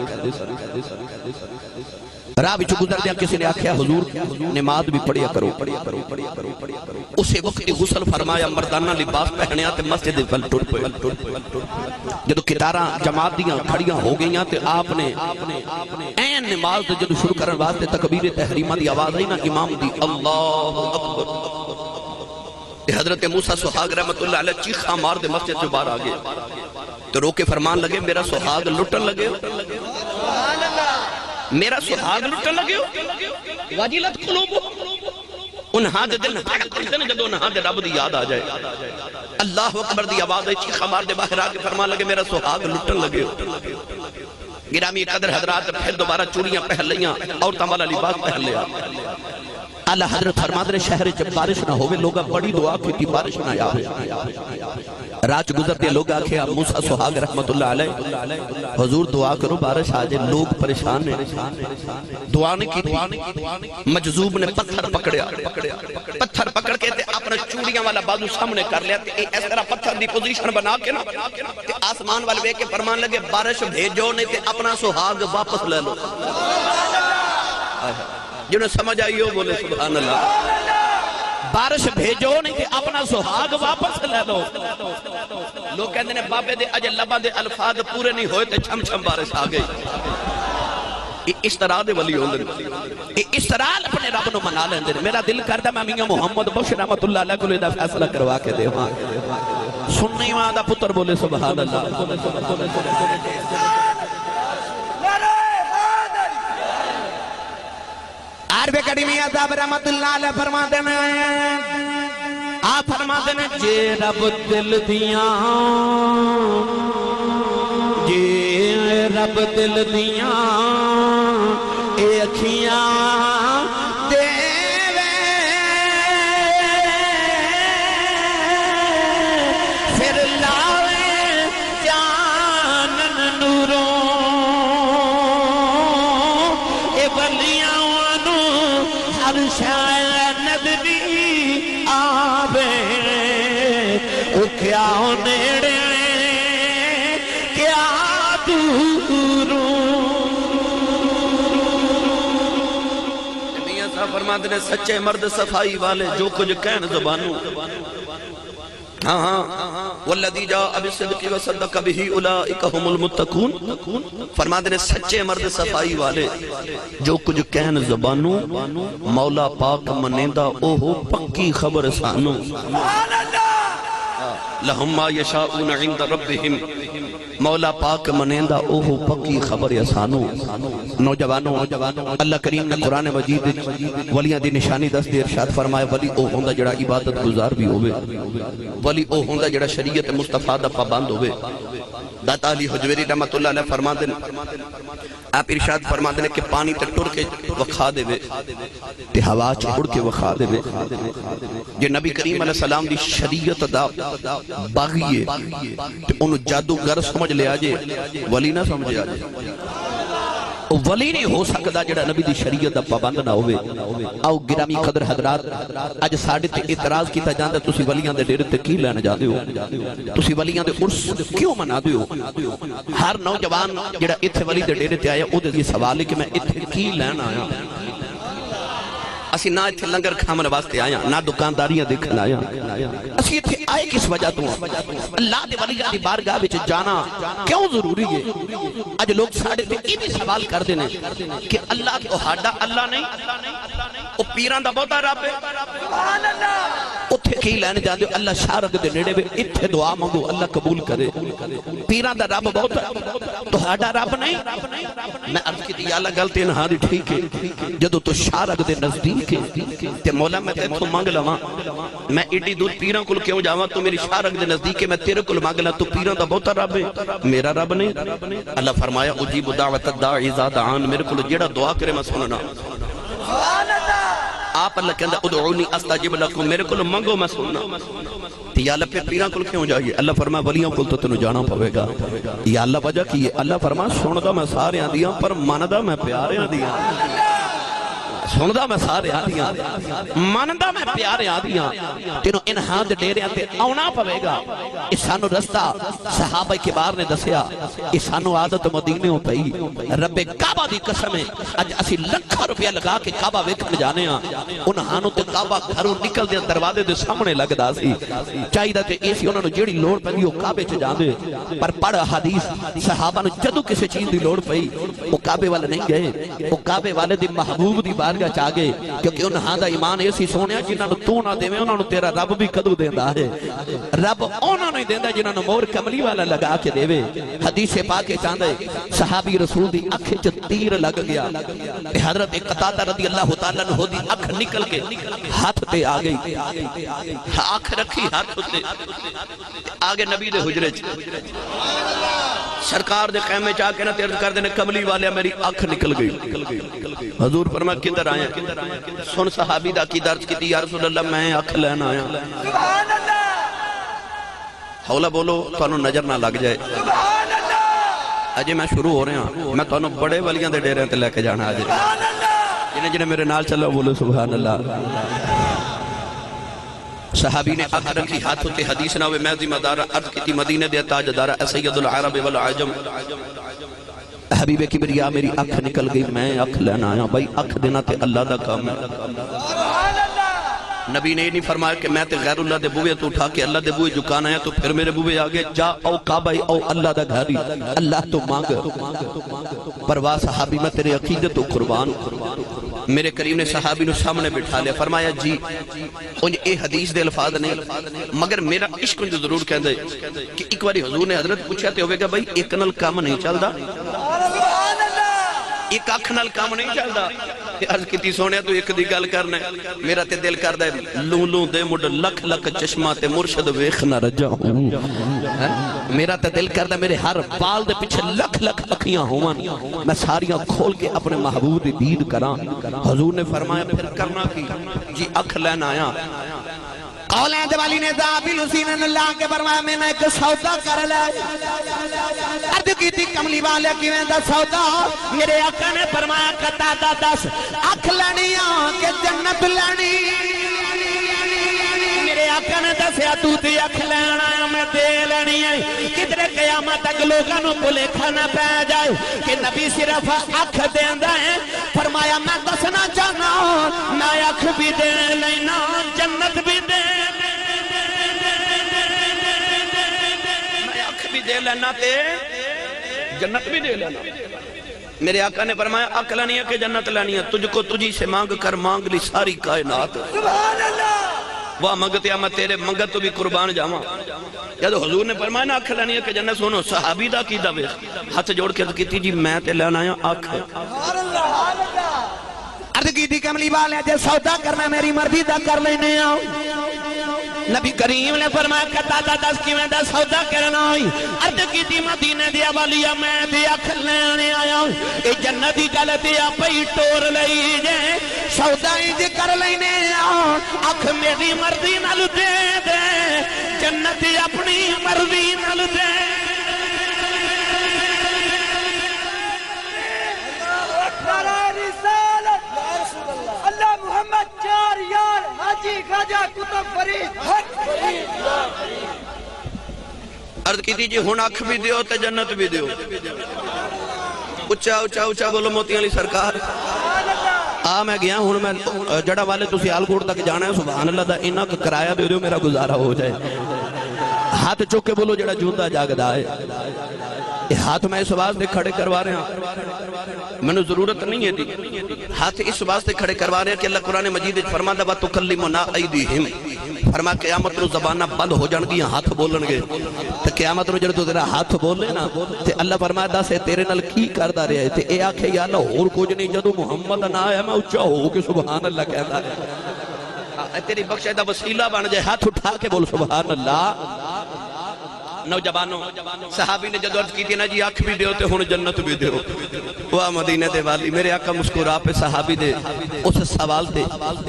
راہ بچو گزر دیا کسی نے آکھیا حضور نماز بھی پڑھیا کرو. اسے وقت غسل فرمایا مردانہ لباس پہنیا تے مسجد ول ٹر پے. جدو کتاراں جماعت دیاں کھڑیاں ہو گئیاں تے آپ نے این نماز جدو شروع کرن واسطے تکبیر تحریمہ دی آواز آئی نا امام دی اللہ اکبر. حضرت موسیٰ سہاگ رحمت اللہ علیہ چیخا مار دے مسجد سے باہر آگے تو رو کے فرمان لگے میرا سہاگ لٹن لگے میرا سہاگ لٹن لگے واجلت قلوبو انہاں دے دل دھڑک کرتے ہیں جب انہاں دے رب دی یاد آ جائے اللہ اکبر دی آواز ہے چیخا مار دے باہر آگے فرمان لگے میرا سہاگ لٹن لگے گرامی قدر حضرات پھر دوبارہ چوڑیاں پہن لیاں عورتاں والا لباس پہن لیا اللہ حضرت فرماتے ہیں شہر جب بارش نہ ہوئے لوگا بڑی دعا کی تھی بارش نہ آئے راج گزرتے لوگ آکھے آپ موسیٰ سہاگ رحمت اللہ علیہ حضور دعا کرو بارش آجے لوگ پریشان ہیں دعا نے کی تھی مجذوب نے پتھر پکڑیا پتھر پکڑ کے اپنا چوڑیاں والا بازو سامنے کر لیا اس طرح پتھر دی پوزیشن بنا کے نا آسمان والے بے کے فرمان لگے بارش بھیجو نہیں تے اپنا سہاگ واپس لے لو جنہیں سمجھ آئی ہو بولے سبحان اللہ بارش بھیجو نہیں تے اپنا سہاگ واپس لے لو لوگ کہتے ہیں بابے دے اجل لبا دے الفاظ پورے نہیں ہوئے تے چھم چھم بارش آ گئی اس طرح دے ولی ہوندے اس طرح اپنے رب نو منا لیندے میرا دل کردا میں میاں محمد بخش رحمت اللہ علیہ کو دا فیصلہ کروا کے دے ہاں سننی ماں دا پتر بولے سبحان اللہ عربِ کریمی عذاب رحمت اللہ علیہ فرما دینے آپ فرما دینے جے رب دل دیاں جے رب دل دیاں اے اکھیاں دے وے پھر لاوے جانن نوروں اے بلیاں ہر شاید ندبی آبے او کیا نیڑے کیا دوروں میاں صاحب فرماتے ہیں سچے مرد صفائی والے جو کچھ کہن زبانوں ہاں ہاں والذی جاء بالصدق وصدق به اولئک هم المتقون فرماتے ہیں سچے مرد صفائی والے جو کچھ کہن زبانوں مولا پاک منیندہ اوہ پکی خبر سانوں لہم ما یشاؤون عند ربہم مولا پاک منیندہ اوہ پکی خبر سانوں نوجوانوں اللہ کریم نے قرآن مجید ولیاں دی نشانی دس دے ارشاد فرمائے ولی او ہوندہ جڑا عبادت گزار بھی ہوئے ولی او ہوندہ جڑا شریعت مصطفیٰ دا پابند ہوئے داتا علی حجویری رحمت اللہ علیہ فرما دیں آپ ارشاد فرما دیں کہ پانی تے ٹر کے وکھا دے وے تے ہوا چھوڑ کے وکھا دے وے جے نبی کریم علیہ السلام دی شریعت دا باغیے تے انہوں جادوگر سمجھ لے آجے ولی نہ سمجھے آجے ولی نہیں ہو سکتا جڑا نبی دی شریعت دا پابند نہ ہوئے آؤ گرامی قدر حضرات اج ساڑھے تے اعتراض کیتا جاندہ تسی ولیاں دے ڈیرے تے کی لینا جاندے ہو تسی ولیاں دے عرص کیوں منا دے ہو ہر نوجوان جڑا اتھے ولی دے ڈیرے تے آیا او دے یہ سوال ہے کہ میں اتھے کی لینا آیا اسی نہ اتھے لنگر کھامن واسطے آیا نہ دکانداریاں دیکھن آیا اسی اتھے آئے کس وجہ تو اللہ دے ولی دی بارگاہ وچ جانا کیوں ضروری ہے اج لوگ ساڑھے تے یہ بھی سوال کر دینے کہ اللہ کو ہاڈا اللہ نہیں او پیران دا بہتا رب ہے اتھے کی لینے جاندے اللہ شارک دے نیڑے میں اتھے دعا مانگو اللہ قبول کرے پیران دا رب بہتا تو ہاڈا رب نہیں میں عرض کی دی اللہ گلتے انہاں دی ٹھیک ہے جدو تو شارک دے نزدیک تے مولا میں تے تو مانگ لواں میں ایڈی دور پیران کل کیوں جاواں تو میری شارک دے نزدیک ہے میں تیرے کل مانگ لواں تو پیران دا بہتا رب ہے میرا رب نہیں اللہ فرمایا اجیب دعوت الداعی اذا دعان میرے کل جڑا دعا کرے میں سننا آپ اللہ کہندہ ادعونی استجب لکم میرے کل منگو میں سننا یا اللہ پہ پیران کل کیوں جائیے اللہ فرمایا ولیوں کل تو تنو جانا پوے گا یا اللہ وجہ کی اللہ فرمایا سندا میں سارے آدیاں پر ماندہ میں پیارے آدیاں سندا میں سارے آدیاں ماندہ میں پیارے آدیاں تینوں انہاں دے ڈیرے آتے آونا پوے گا اس سانو رستہ صحابہ کبار نے دسیا اس سانو عادت مدینے ہو پئی رب کعبہ دی قسم ہے اج اسی لکھا روپیہ لگا کے کعبہ ویکھن جانے ہاں انہاں نو تے کعبہ گھروں نکل دے دروازے دے سامنے لگدا سی چاہیدا تے ایسی انہاں نو جیڑی لوڑ پئی او کعبے چ جاندے پر پڑھ حدیث صحابہ نو جدوں کسی چیز دی لوڑ پئی او کعبے والے نہیں گئے او کعبے والے دی محبوب دی بارگاہ چ آ گئے کیونکہ انہاں دا ایمان ایسی سونے جنہاں نو تو نہ دیویں انہاں نو تیرا رب بھی کدو دیندا ہے رب انہاں نو ہی دیندا جنہاں نو مور کملی والا لگا کے دیوے حدیث پاک کے چاندے صحابی رسول دی اکھ وچ تیر لگ گیا حضرت قتادہ رضی اللہ تعالیٰ عنہ دی اکھ نکل کے ہاتھ تے آ گئی اکھ رکھی ہاتھ تے آگے نبی دے حجرے چ سرکار دے خیمے چاہ کے نہ تیرد کر دینے کملی والے میری اکھ نکل گئی حضور فرمایا کدھر آئے سن صحابی دا کی درج کی تھی یا رسول اللہ میں اکھ لینا آیا حولا بولو تو انہوں نظر نہ لگ جائے اجے میں شروع ہو رہے ہیں میں تو انہوں بڑے ولیاں دے ڈیرے تے لے کے جانا آجے جنہیں میرے نال چلو بولو سبحان اللہ صحابی نے اکھ رکھی ہاتھوں تے حدیث نہ ہوئے میں ذمہ دارہ عرض کی تھی مدینہ دے تاج دارہ سید العرب والعجم حبیب کبریا میری اکھ نکل گئی میں اکھ لینا آیا بھائی اکھ دینا تے اللہ دا کام ہے نبی نے یہ نہیں فرمایا کہ میں تے غیر اللہ دے بوئے تو اٹھا کے اللہ دے بوئے جھکانا ہے تو پھر میرے بوئے آگے جا او کعبہ او اللہ دا گھری اللہ تو مانگ پرواہ صحابی میں تیرے عقیدت تو قربان میرے کریم نے صحابی نو سامنے بٹھا لیا فرمایا جی انہیں اے حدیث دے الفاظ نہیں مگر میرا عشق انجو ضرور کہہ دے کہ ایک باری حضور نے حضرت پوچھا تے ہوئے گا بھائی ایک نل کام نہیں چل دا ایک اکھ نال کام نہیں چل دا عرض کیتی سونے تو ایک دی گل کرنا ہے میرا تے دل کر دے لوں لوں دے مڈ لکھ لکھ چشمہ تے مرشد ویخ نہ رجا ہوں میرا تے دل کر دے میرے ہر بال دے پیچھے لکھ لکھ اکھیاں ہوں میں ساریاں کھول کے اپنے محبوب دی دید کران حضور نے فرمایا پھر کرنا کی جی اکھ لینا آیا قولین دوالی نے دابل حسین اللہ کے فرمایا میں نے ایک سودا کر لے عرض کی تھی کملی والے کی میں دا سودا میرے آقا نے فرمایا قطادہ دس اکھ لینیاں کہ جنت لینی میرے آقا نے دسیا تو تی اکھ لینا ہے میں دے لینی ہے کدھر قیامت تک لوگانوں کو لکھا نہ پہ جائے کہ نبی صرف اکھ دیندہ ہے فرمایا میں دسنا چاہنا میں اکھ بھی دے لینا جنت بھی دے دے لینا تے جنت بھی دے لینا میرے آقا نے فرمایا اکھ لینی ہے کہ جنت لینی ہے تجھ کو تجھی سے مانگ کر مانگ لی ساری کائنات سبحان اللہ وہ منگتے ہیں میں تیرے منگت تو بھی قربان جاواں یا تو حضور نے فرمایا نا اکھ لینی ہے کہ جنت سنو صحابی دا کی دعوے ہاتھ جوڑ کے کہتی جی میں تے لینا آیا اکھ عرض کی تھی کملی والے جے سودا کرنا میری مرضی دا کر لینے آؤ نبی کریم نے فرمایا قطادہ دس کی میں دا سودا کرنا ہوئی عرض کی تھی مدینہ دیا والیہ میں دیا کھلنے آیا ہوں اے جنتی گلتی اپئی ٹور لئی جائے سودا ہی جی کر لینے آؤ اکھ میری مرضی نل دے دے جنتی اپنی مرضی نل دے اللہ محمد چار یار حاجی خواجہ کتب فرید حق فرید عرض کی تھی جی ہون اکھ بھی دیو تے جنت بھی دیو اچھا اچھا اچھا بولو موتیاں لی سرکار میں گیا ہوں میں جڑا والے تو سیال کوڑ تک جانا ہے سبحان اللہ دا انہا کرایہ دے دیو میرا گزارہ ہو جائے ہاتھ چوکے بولو جڑا جوندہ جاگدہ ہے ہاتھ میں اس واسطے کھڑے کروا رہے ہیں میں نے ضرورت نہیں ہے دی ہاتھ اس واسطے کھڑے کروا رہے ہیں کہ اللہ قرآن مجید فرماتا وَتُكَلِّمُنَا أَيْدِيهِمْ فرما قیامت نو زبانہ بند ہو جان گیا ہاتھ بولن گے تو قیامت نو جڑے تو تیرا ہاتھ بول لے نا تے اللہ فرماتا سے تیرے نال کی کردہ رہے تے اے آکھے یا اللہ اور کچھ نہیں جدو محمد نہ آیا میں اچھا ہو کہ سبحان اللہ کہتا ہے تیری بخشیدہ وسیلہ بن جائے ہاتھ اٹھا کے بول سبحان اللہ نوجوانوں صحابی نے جدو عرض کی تھی نا جی اکھ بھی دیو تے ہون جنت بھی دیو وہ مدینہ دے والی میرے آقا مسکرا پہ صحابی دے اس سوال تے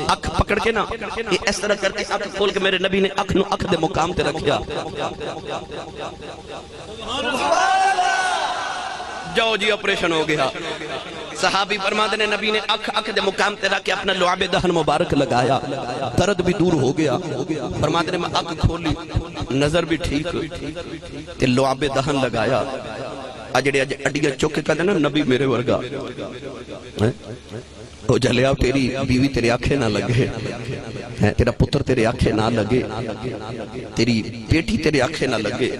اکھ پکڑ کے نا یہ اس طرح کر کے اکھ کھول کے میرے نبی نے اکھ نو اکھ دے مقام تے رکھیا جاؤ جی آپریشن ہو گیا صحابی فرماتے نے نبی نے اکھ دے مقام تے رکھ کے اپنا لعاب دہن مبارک لگایا درد بھی دور ہو گیا فرماتے نے میں اکھ کھولی نظر بھی ٹھیک تے لعاب دہن لگایا اجڑے اڈیاں چوکے کہتے نا نبی میرے ورگا او جلیا تیری بیوی تیرے آنکھیں نہ لگے تیرا پتر تیرے آنکھیں نہ لگے تیری بیٹی تیرے آنکھیں نہ لگے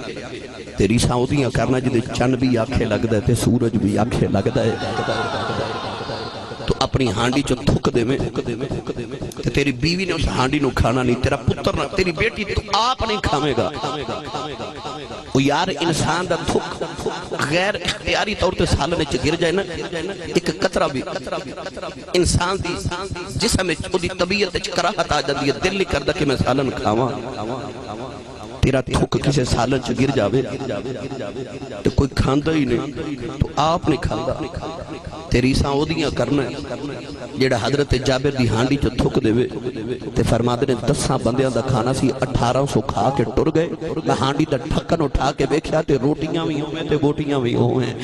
تیری سعودیاں کرنا جدے چند بھی آنکھیں لگ دے تے سورج بھی آنکھیں لگ دے تو اپنی ہانڈی چو تھک دے میں تے تیری بیوی نے اس ہانڈی نو کھانا نہیں، تیرا پتر نہ، تیری بیٹی تو آپ نہیں کھامے گا۔ وہ یار انسان دا تھک غیر اختیاری طور تے سالنے چ گر جائے نا، ایک قطرہ بھی انسان دی جسم او دی طبیعت چ کراہت آ جاندی ہے، دل نہیں کردا کہ میں سالن کھاواں۔ تیرا تھک کسے سالن چ گر جاوے تو کوئی کھاندا ہی نہیں، تو آپ نہیں کھاندا، تیری ساں او دیاں کرنا جیڑا حضرت جابر دی ہانڈی چ تھک دے تے فرماندے نے 10 بندیاں دا کھانا سی، 1800 کھا کے ٹر گئے، میں ہانڈی دا ڈھکن اٹھا کے ویکھیا تے روٹیاں وی ہوئیں تے بوٹیاں وی ہوئیں۔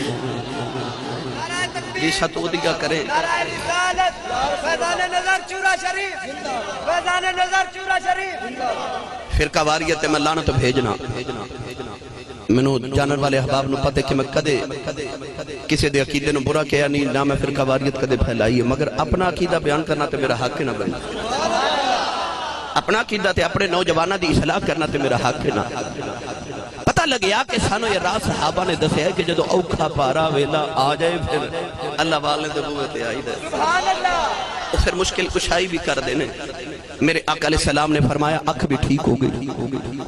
یہ ستو دیا کرے فیضان نظر چورا شریف، فیضان نظر چورا شریف۔ فرقہ واریت میں لعنت بھیجنا، منو جانر والے احباب نو پتے کہ میں کدے کسی دے عقیدے نو برا کیا نہیں، نہ میں فرقہ واریت کدے پھیلائی ہے، مگر اپنا عقیدہ بیان کرنا تے میرا حق نہ بننا، اپنا عقیدہ تے اپنے نوجوانہ دی اصلاح کرنا تے میرا حق نہ۔ پتہ لگیا کہ سانو یہ راز صحابہ نے دسے ہے کہ جدو اوکھا پارا ویلا آ جائے پھر اللہ والے دے بوئے تے آئی دے، سبحان اللہ، پھر مشکل کشائی بھی کر دینے۔ میرے آقا علیہ السلام نے فرمایا اکھ بھی ٹھیک ہو گئی،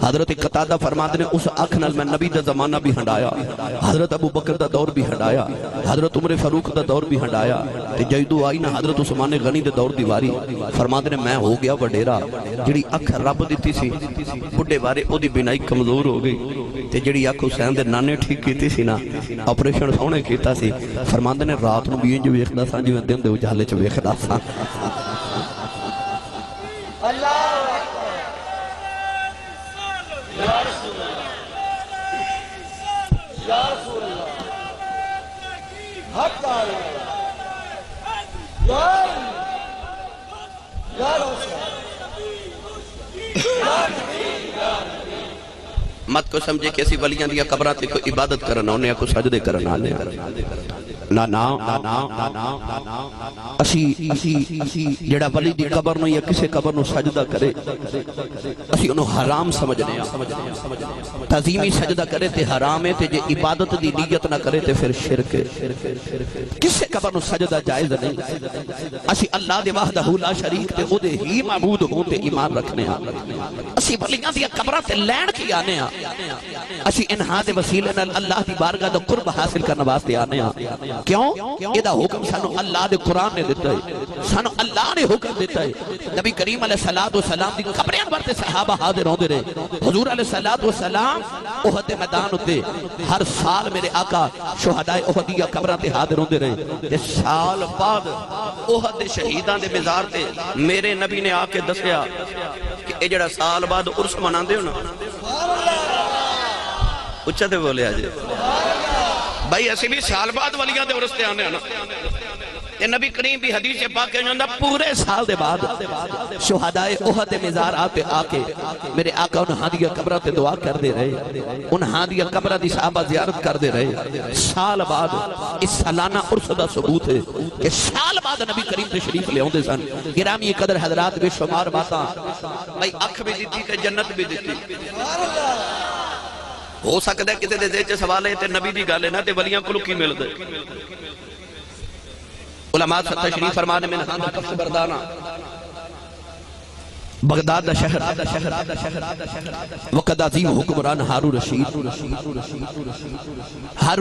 حضرت قتادہ فرماتے نے اس اکھ نال میں نبی دا زمانہ بھی ہنڈایا، حضرت ابو بکر دا دور بھی ہنڈایا، حضرت عمر فاروق دا دور بھی ہنڈایا، تے جیدو آئی نا حضرت عثمان غنی دے دور دیواری، فرماتے نے میں ہو گیا وڈیرا، جڑی اکھ رب دیتی سی بڑھے بارے او دی بینائی کمزور ہو گئی، تے جڑی اکھ حسین دے نانے ٹھیک کیتی سی نا، آپریشن سونے کیتا سی، فرماتے نے رات نو بھی انج ویکھدا سا جویں دن دے اجالے چ ویکھدا سا۔ مت کو سمجھے کہ اسی ولیاں دیا قبرات کو عبادت کرنا انہیں کو سجدے کرنا نا نا اسی جڑا ولی دی قبر نو یا کسے قبر نو سجدہ کرے اسی انہوں حرام سمجھنے تعظیمی سجدہ کرے تے حرام ہے تے جے عبادت دی نیت نہ کرے تے پھر شرک ہے۔ کسے قبر نو سجدہ جائز نہیں، اسی اللہ دے وحدہ لا شریک تے او دے ہی معبود ہوں تے ایمان رکھنے ہیں، اسی ولیاں دیا قبرات لین کی آنے ہیں، اسی انہاں دے وسیلے نال اللہ دی بارگاہ دا قرب حاصل کرنا واسطے آنے ہیں۔ کیوں؟ یہ دا حکم سانو اللہ دے قرآن نے دیتا ہے، سانو اللہ نے حکم دیتا ہے۔ نبی کریم علیہ السلام دی قبریں ورتے صحابہ حاضر ہوندے رہے، حضور علیہ السلام احد میدان ہوتے ہر سال میرے آقا شہدائے احدیہ قبریں تے حاضر ہوندے رہے، یہ سال بعد احد شہیدان دے مزار تے میرے نبی نے آ کے دسیا کہ اے جڑا سال بعد عرس مناندے ہو نا، اچھا تے بولے آجے بھائی اسی بھی سال بعد ولیاں دے عرس تے آنے نا، یہ نبی کریم بھی حدیث پاک کے جاندہ پورے سال دے بعد شہدائے احد مزار آتے آکے میرے آقا انہاں دیا قبرہ تے دعا کر دے رہے، انہاں دیا قبرہ دی صحابہ زیارت کر دے رہے۔ سال بعد اس سالانہ عرس دا ثبوت ہے کہ سال بعد نبی کریم تشریف لے ہوندے سن۔ گرامی قدر حضرات بے شمار باتاں بھائی اکھ بھی دیتی تے جنت بھی دیتی، ہو سکتا ہے کتے دے دیچے سوال ہے تے نبی دی گالے نا تے ولیاں کو لکی مل دے۔ علماء تشریف فرمانے میں نحان دا کفش بردانا بغداد دا شہر وقت عظیم حکمران ہارو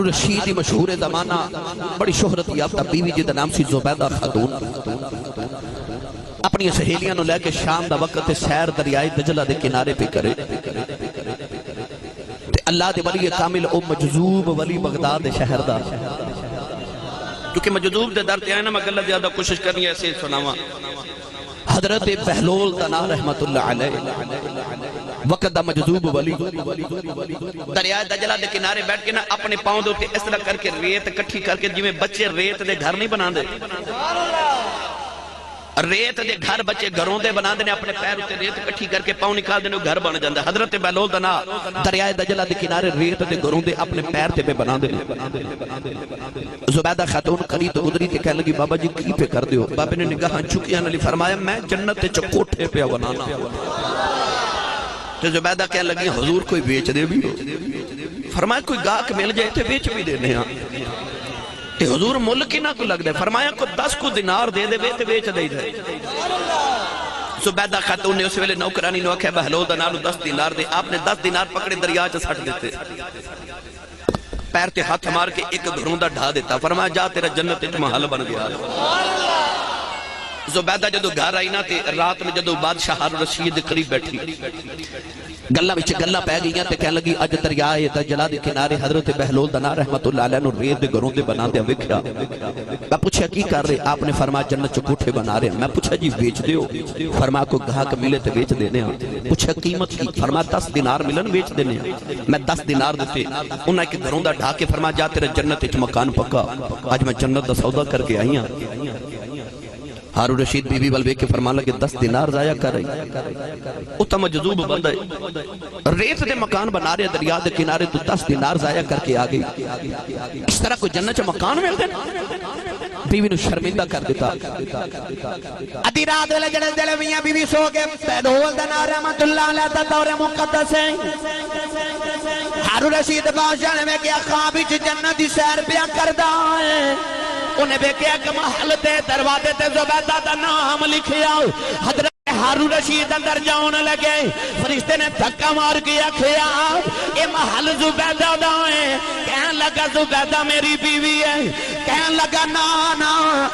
رشید مشہور زمانہ بڑی شہرت یافتہ بیوی جی دا نام سی زبیدہ خاتون، اپنی سہیلیاں نو لے کے شام دا وقت سیر دریائے دجلہ دے کنارے پہ کرے، اللہ دے ولی کامل او مجذوب ولی بغداد شہر دا، کیونکہ مجذوب دے در تے آئے نا مگر اللہ زیادہ کوشش کرنی ایسے سناوا۔ حضرت بہلول تنا رحمت اللہ علیہ وقت دا مجذوب ولی دریائے دجلہ دے کنارے بیٹھ کے نا اپنے پاؤں دے اس طرح کر کے ریت کٹھی کر کے جی میں بچے ریت دے گھر نہیں بنا دے، ریت دے گھر بچے گھروں دے بنا دینے، اپنے پیر ہوتے ریت کٹھی کر کے پاؤں نکال دینے گھر بنا جاندہ۔ حضرت بہلول دنا دریائے دجلہ دے کنارے ریت دے گھروں دے اپنے پیر تے پہ بنا دینے۔ زبیدہ خاتون قریب گزری تے کہنے لگی بابا جی کی پہ کر دیو؟ بابا نے نگاہ چکی آنے لی فرمایا میں جنت تے چکوٹھے پہ بنانا۔ تو زبیدہ کہنے لگی حضور کوئی بیچ دے بھی ہو؟ فرمایا کوئی گاہک مل جائے تے بیچ بھی دینے ہیں۔ تے حضور ملک ہی نہ کو لگ دے فرمایا کو 10 کو دینار دے دے تے بیچ دے دے زبیدہ خاتون نے اس ویلے نوکرانی نو آکھیا بہلول دا نالو 10 دینار دے آپ نے 10 دینار پکڑے دریا چ سٹ دیتے پیر تے ہاتھ مار کے ایک گھروں دا ڈھا دیتا فرمایا جا تیرا جنت وچ محل بن گیا زبیدہ جدو گھر آئی نا تے رات میں جدو بادشاہ ہارون رشید قریب بیٹھی گلہ وچ گلہ پہ گئیاں تے کہنے لگی اج دریائے دجلہ دے کنارے حضرت بہلول دنا رحمت اللہ علیہ نو ریت دے گھروں دے بنا دے وکھیا میں پوچھا کی کر رہے آپ نے فرمایا جنت چ کوٹھے بنا رہے ہیں میں پوچھا جی بیچ دیو فرمایا کو گاہک ملے تے بیچ دینے ہیں پوچھا قیمت کی فرمایا 10 دینار ملن بیچ دینے ہیں میں 10 دینار دیتے انہاں کے گھروں دا ڈھا کے فرمایا جا تیرا جنت وچ مکان پکا اج میں جنت دا سودا کر کے آئی ہوں ہارون رشید بی بی بلوے کے فرمان لگے 10 دینار ضائع کر رہی اتا مجذوب بندہ ہے ریت دے مکان بنا رہے دریا دے کنارے تو 10 دینار ضائع کر کے آگئی اس طرح کوئی جنت چا مکان مل دے بیوی نو شرمندہ کر دیتا ادھی رات ویلے جڑے دل میاں بیوی سو کے بہلول دا نام رحمت اللہ علیہ دا دور مقدس ہے ہارون رشید بادشاہ نے کیا خواب وچ جنت دی سیر پیا کردا ہے انہیں بے کیا کہ محل تے دروازے تے زبیدہ دا نام لکھیا حضرت ہارون رشید اندر جاؤن لگے فرشتے نے دھکا مار کیا کھیا اے محل زبیدہ دا ہے کہنے لگا زبیدہ میری بیوی ہے کہنے لگا نا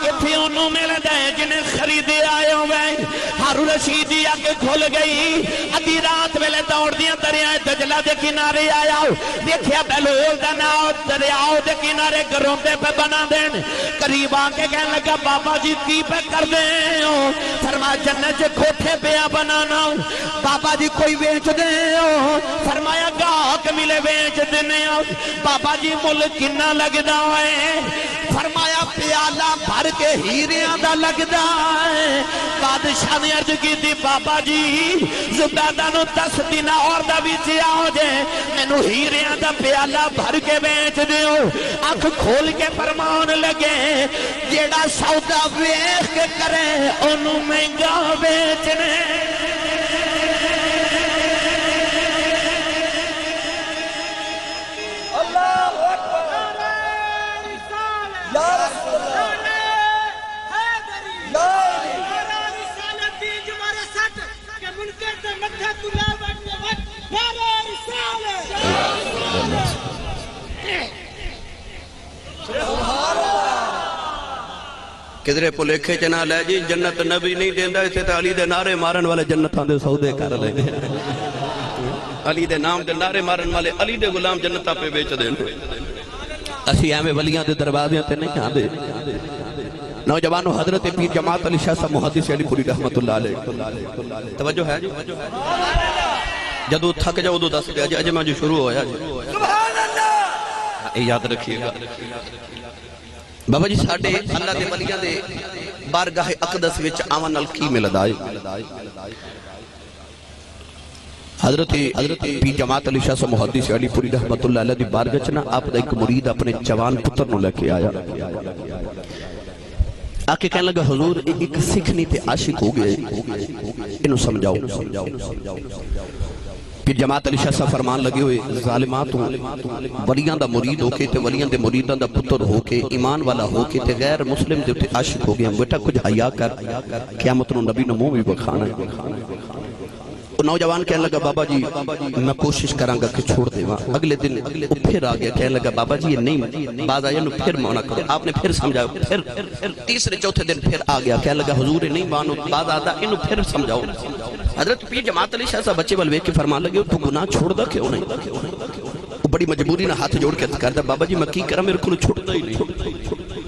اتھے انہوں مل دے جنہیں خریدے آئے ہوئے ہارون رشید یا کے کھل گئی ادھی رات ویلے دوڑ دیا دریائے دجلہ دے کنارے آیا دیکھیا بہلول دا ناؤ دریاؤ دے کنارے گھروں پہ بنا دین قریب آکے کہنے لگا بابا جی کی پہ کر دیں فرما جنت کھوٹے پیا بنانا بابا جی کوئی بیچ دیں فرمایا گاہک ملے بیچ دینے بابا جی ملک کنہ لگدا ہے فرمایا پیالہ بھر کے ہیریاں دا لگدا ہے بادشاہ نے عرض کی تھی بابا جی زبیدہ نو 10 دینار دا بیچ آؤ جے میں نو ہیریاں دا پیالہ بھر کے بیچ دیو آنکھ کھول کے فرمان لگے جیڑا سودا ویخ کے کرے انہوں مہنگا بیچنے کدرے پلیکھے چنا لے جی جنت نبی نہیں دیندہ اسے تو علی دے نعرے مارن والے جنتاں دے سودے کر لیں علی دے نام دے نعرے مارن والے علی دے غلام جنتاں پہ بیچ دیں اسی ہمیں ولیاں دے دروازیاں تے نہیں آدھے نوجوانوں حضرت پیر جماعت علی شاہ صاحب محدث علی پوری رحمت اللہ علیہ توجہ ہے جو جدو تھک جاؤ دو دس دے اجمہ جو شروع ہویا جی یاد رکھیے گا بابا جی ساڑھے اللہ دے ولیاں دے بارگاہ اقدس وچ آون الکی ملد آئے حضرت پیر جماعت علی شاہ صاحب محدث علی پوری رحمت اللہ علیہ دی بارگاہ چنا آپ دا ایک مرید اپنے جوان پتر نو لے کے آیا آکے کہنے لگا حضور ایک سکھنی تے عاشق ہو گئے انہوں سمجھاؤ پھر جماعت علی شاہ صاحب فرمان لگے ہوئے ظالماتوں ولیاں دا مرید ہو کے تے ولیاں دے مریداں دا پتر ہو کے ایمان والا ہو کے تے غیر مسلم دے عاشق ہو گئے بیٹا کچھ حیا کر قیامت نو نبی نو منہ بھی بکھانا ہے نوجوان کہنے لگا بابا جی میں کوشش کرانگا کہ چھوڑ دے وہاں اگلے دن پھر آگیا کہنے لگا بابا جی یہ نہیں باز آیا نو پھر مونا کرو آپ نے پھر سمجھاؤ پھر تیسرے چوتھے دن پھر آگیا کہنے لگا حضور نہیں مانو باز آدھا انہوں پھر سمجھاؤ حضرت پیر جماعت علی شاہ صاحب بچے بلوے کے فرمان لگے تو گناہ چھوڑ دا کیوں نہیں بڑی مجبوری نہ ہاتھ جوڑ کے کرتا بابا جی میں کی کرا میرے کو چھوڑ دا ہی نہیں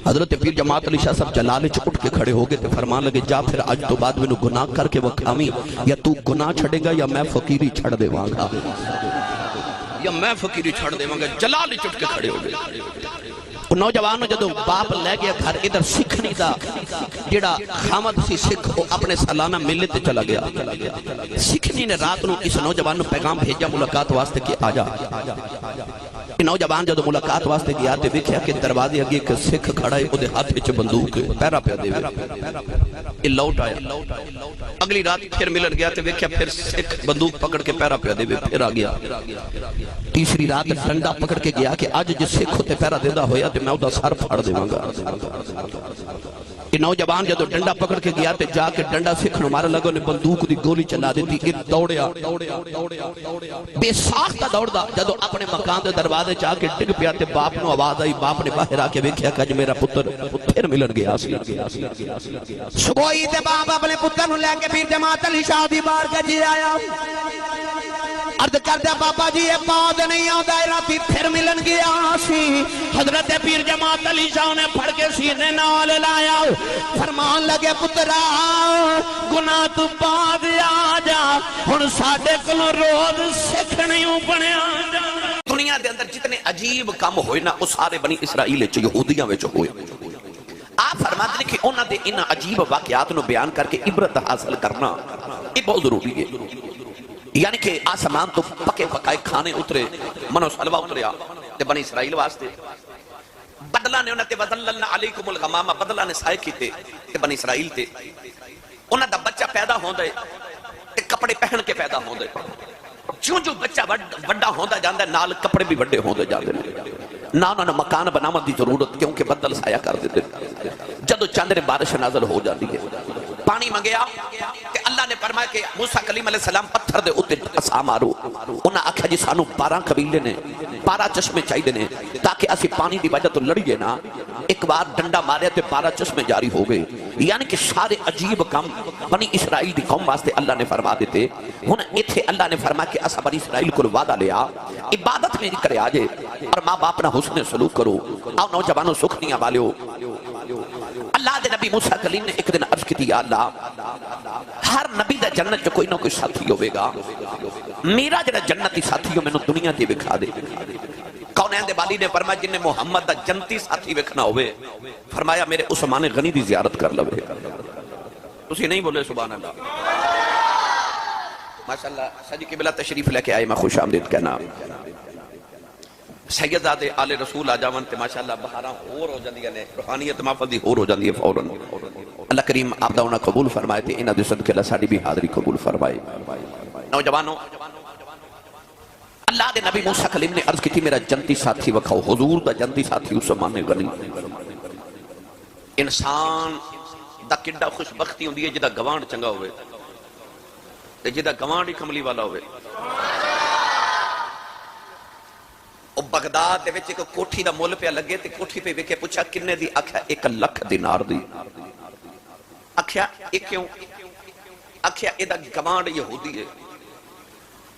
حضرت پیر جماعت علی شاہ صاحب جلالے اٹھ کے کھڑے ہو گئے تے فرمان لگے جا پھر آج تو بعد میں نو گناہ کر کے وکھامی یا تو گناہ چھڑے گا یا میں فقیری چھڑ دے وانگا یا میں فقیری چھڑ دے وانگا جلالے اٹھ کے کھڑے ہو گئے نوجوانوں جدو باپ لے گیا گھر ادھر سکھنی دا جڑا خامد سی سکھ اپنے سالانہ ملے تے چلا گیا سکھنی نے رات نو اس نوجوانوں پیغام بھیجا ملاقات واسطے کہ آجا نوجوان جدو ملاقات واسطے گیا تے دیکھیا کہ دروازے اگے ایک سکھ کھڑا ہے اودے ہاتھ وچ بندوق پیرا پہ دے یہ لوٹ آیا اگلی رات پھر ملن گیا تے دیکھیا پھر سکھ بندوق پکڑ کے پیرا پہ دے پھر آ گیا تیسری رات ڈنڈا پکڑ کے گیا کہ آج جس سکھ تے پیرا دیندہ ہویا تے میں او دا سر پھاڑ دیواں گا. یہ نوجوان جدو ڈنڈا پکڑ کے گیا تے جا کے ڈنڈا سکھ نو مارا لگو نے بندوق دی گولی چلا دیتی. یہ دوڑیا بے ساختہ دوڑ دا جدو اپنے مکان دے دروازے چاہ کے ڈگ پیا تے باپ نو آواز آئی. باپ نے باہر آ کے ویکھیا کہ اج میرا پتر پھر ملن گیا سی. صبحی تے باپ اپنے پتر نو لے کے پیر جماعت علی شاہ دی بارگاہ جی آیا. عرض کردہ بابا جی یہ بعد نہیں آدھا راتی پھر ملن گیا سی. حضرت پیر جماعت علی شاہ نے پھڑ کے سینے نال لایا. فرمان لگے پترا گناہ تو بعد آ جا ہن ساڈے کولوں روز سکھنیوں بنیا جا. دنیا دے اندر جتنے عجیب کام ہوئے نا وہ سارے بنی اسرائیل وچ یہودیاں وچ ہوئے. آپ فرماتے ہیں کہ انہاں دے ان عجیب واقعات نو بیان کر کے عبرت حاصل کرنا یہ بہت ضروری ہے. یعنی کہ آسمان تو پکے پکائے کھانے اترے منو سلوہ اتریا تے بنی اسرائیل واسطے. بدلہ نے انہاں تے وَذَلَّلْنَا عَلَيْكُمُ الْغَمَامَ بدلہ نے سائے کیتے تے بنی اسرائیل تے. انہاں دا بچہ پیدا ہوندے تے کپڑے پہن کے پیدا ہوندے. جو جو بچہ وڈا ہوندا جاندا نال کپڑے بھی وڈے ہوندے جاندے نہ انہاں نے مکان بناون دی ضرورت کیونکہ بدل سایہ کر دیتے. جدو چاندر بارش نازل ہو جاتی ہے پانی منگیا کہ اللہ نے فرمایا کہ موسیٰ کلیم علیہ السلام پتھر دے اتے عصا مارو. انہاں آکھا جی سانو 12 قبیلے نے 12 چشمے چاہیے نے تاکہ اسی پانی دی وجہ تو لڑیے نا. ایک بار ڈنڈا مارے تے 12 چشمے جاری ہو گئے. یعنی کہ سارے عجیب کام بنی اسرائیل دی قوم واسطے اللہ نے فرما دیتے. ہن ایتھے اللہ نے فرمایا کہ اسا بنی اسرائیل کو وعدہ لیا عبادت میری کرے آجے اور ماں باپ نہ حسن سلوک کرو. آؤ نوجوانوں سکھنیاں والیو. اللہ دے نبی موسیٰ کلیم نے ایک دن عرض کی یا اللہ ہر نبی دا جنت جو کوئی نہ کوئی ساتھی ہوئے گا. میرا جنہ جنتی ساتھی ہو میں نے دنیا دی بکھا دے. کونین دے بالی نے فرمایا جن نے محمد دا جنتی ساتھی بکھنا ہوئے فرمایا میرے عثمان غنی دی زیارت کر لوے. تسی نہیں بولے سبحان اللہ. ماشاءاللہ سجی قبلہ تشریف لے کے آئے میں خوش آمدید کہنا. سیدزادے آل رسول آ جاون تے ماشاءاللہ بہاراں اور ہو جاندیاں نے روحانیت محفل دی اور ہو جاندی ہے فوراً. اللہ کریم آپ دا انہاں قبول فرمائے تے انہاں دے صدقے اللہ ساڈی بھی حاضری قبول فرمائے. نوجوانوں اللہ دے نبی موسیٰ کلیم نے عرض کی تھی میرا جنتی ساتھی وکھاؤ. حضور دا جنتی ساتھی عثمان غنی. انسان دا کڈا خوش بختی ہوندی ہے جدا گوانڈ چنگا ہوئے تے جدا گوانڈ ہی کملی والا ہوئے. او بغداد دے وچ ایک کوٹھی دا مول پہ لگے تے کوٹھی پہ ویکھے پوچھا کنے دی. آکھیا 1 لکھ دینار دی. آکھیا اے کیوں؟ آکھیا اے دا گوانڈ یہودی ہے.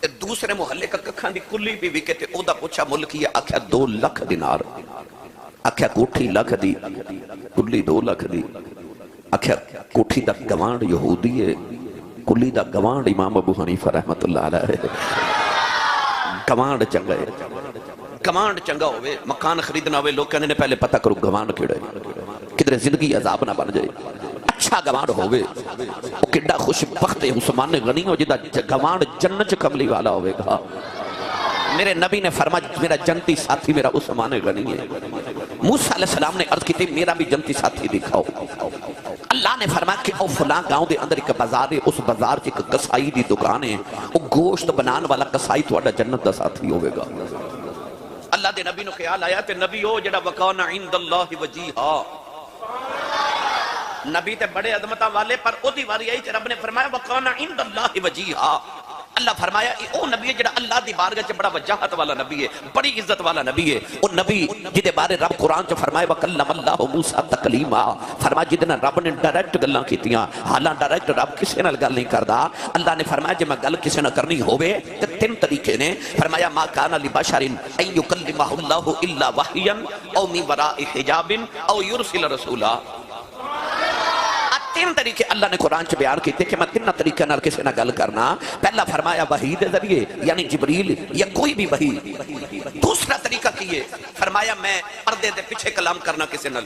تے دوسرے محلے کا ککھاں دی کلی بھی وکے تے او دا پوچھا مل کی ہے. آکھیا 2 لکھ دینار. آکھیا کوٹھی لکھ دی کلی 2 لکھ دی. آکھیا کوٹھی دا گوانڈ یہودی ہے کلی دا گوانڈ امام ابو حنیفہ رحمت اللہ علیہ. گوانڈ چنگا ہے. گوانڈ چنگا ہوئے مکان خریدنا ہوئے لوگ کہنے نے پہلے پتہ کرو گوانڈ کیڑا ہے کدھر زندگی عذاب نہ بن جائے. اچھا گوانڈ ہوئے وہ کڈا خوش بخت عثمان غنی ہو جدا گوانڈ جنت کملی والا ہوئے گا. میرے نبی نے فرمایا میرا جنتی ساتھی میرا عثمان غنی ہے. موسیٰ علیہ السلام نے عرض کی تھی میرا بھی جنتی ساتھی دکھاؤ. اللہ نے فرمایا کہ او فلاں گاؤں دے اندر ایک بازار ہے اس بازار چ ایک کسائی دی دکان ہے وہ گوشت بنان والا کسائی تہاڈا جنت دا ساتھی ہوئے گا. اللہ دے نبی نو خیال آیا تے نبی او جڑا وکان عند اللہ وجیہا. نبی تے بڑے عظمتاں والے پر او دی واری آئی تے رب نے فرمایا وکان عند اللہ وجیہا. اللہ فرمایا او نبی ہے جڑا اللہ دی بارگاہ چ بڑا وجاہت والا نبی ہے بڑی عزت والا نبی ہے. او نبی جدے بارے رب قرآن چ فرمایا وکلم اللہ موسیٰ تکلیما. فرمایا جدے رب نے ڈائریکٹ گلاں کیتیاں. حالاں ڈائریکٹ رب کسے نال گل نہیں کردا. اللہ نے فرمایا جے میں گل کسے نال کرنی ہوے تے 3 طریقے نے. فرمایا ما کان لبشر ان یکلمہ اللہ الا وحیا او من وراء حجاب او یرسل رسولا. 3 طریقے اللہ نے قرآن چ بیان کیتے کہ میں 3 طریقے نال کسی نہ گل کرنا. پہلا فرمایا وحی دے ذریعے یعنی جبریل یا کوئی بھی وحی. دوسرا طریقہ کیے فرمایا میں پردے دے پیچھے کلام کرنا کسی نال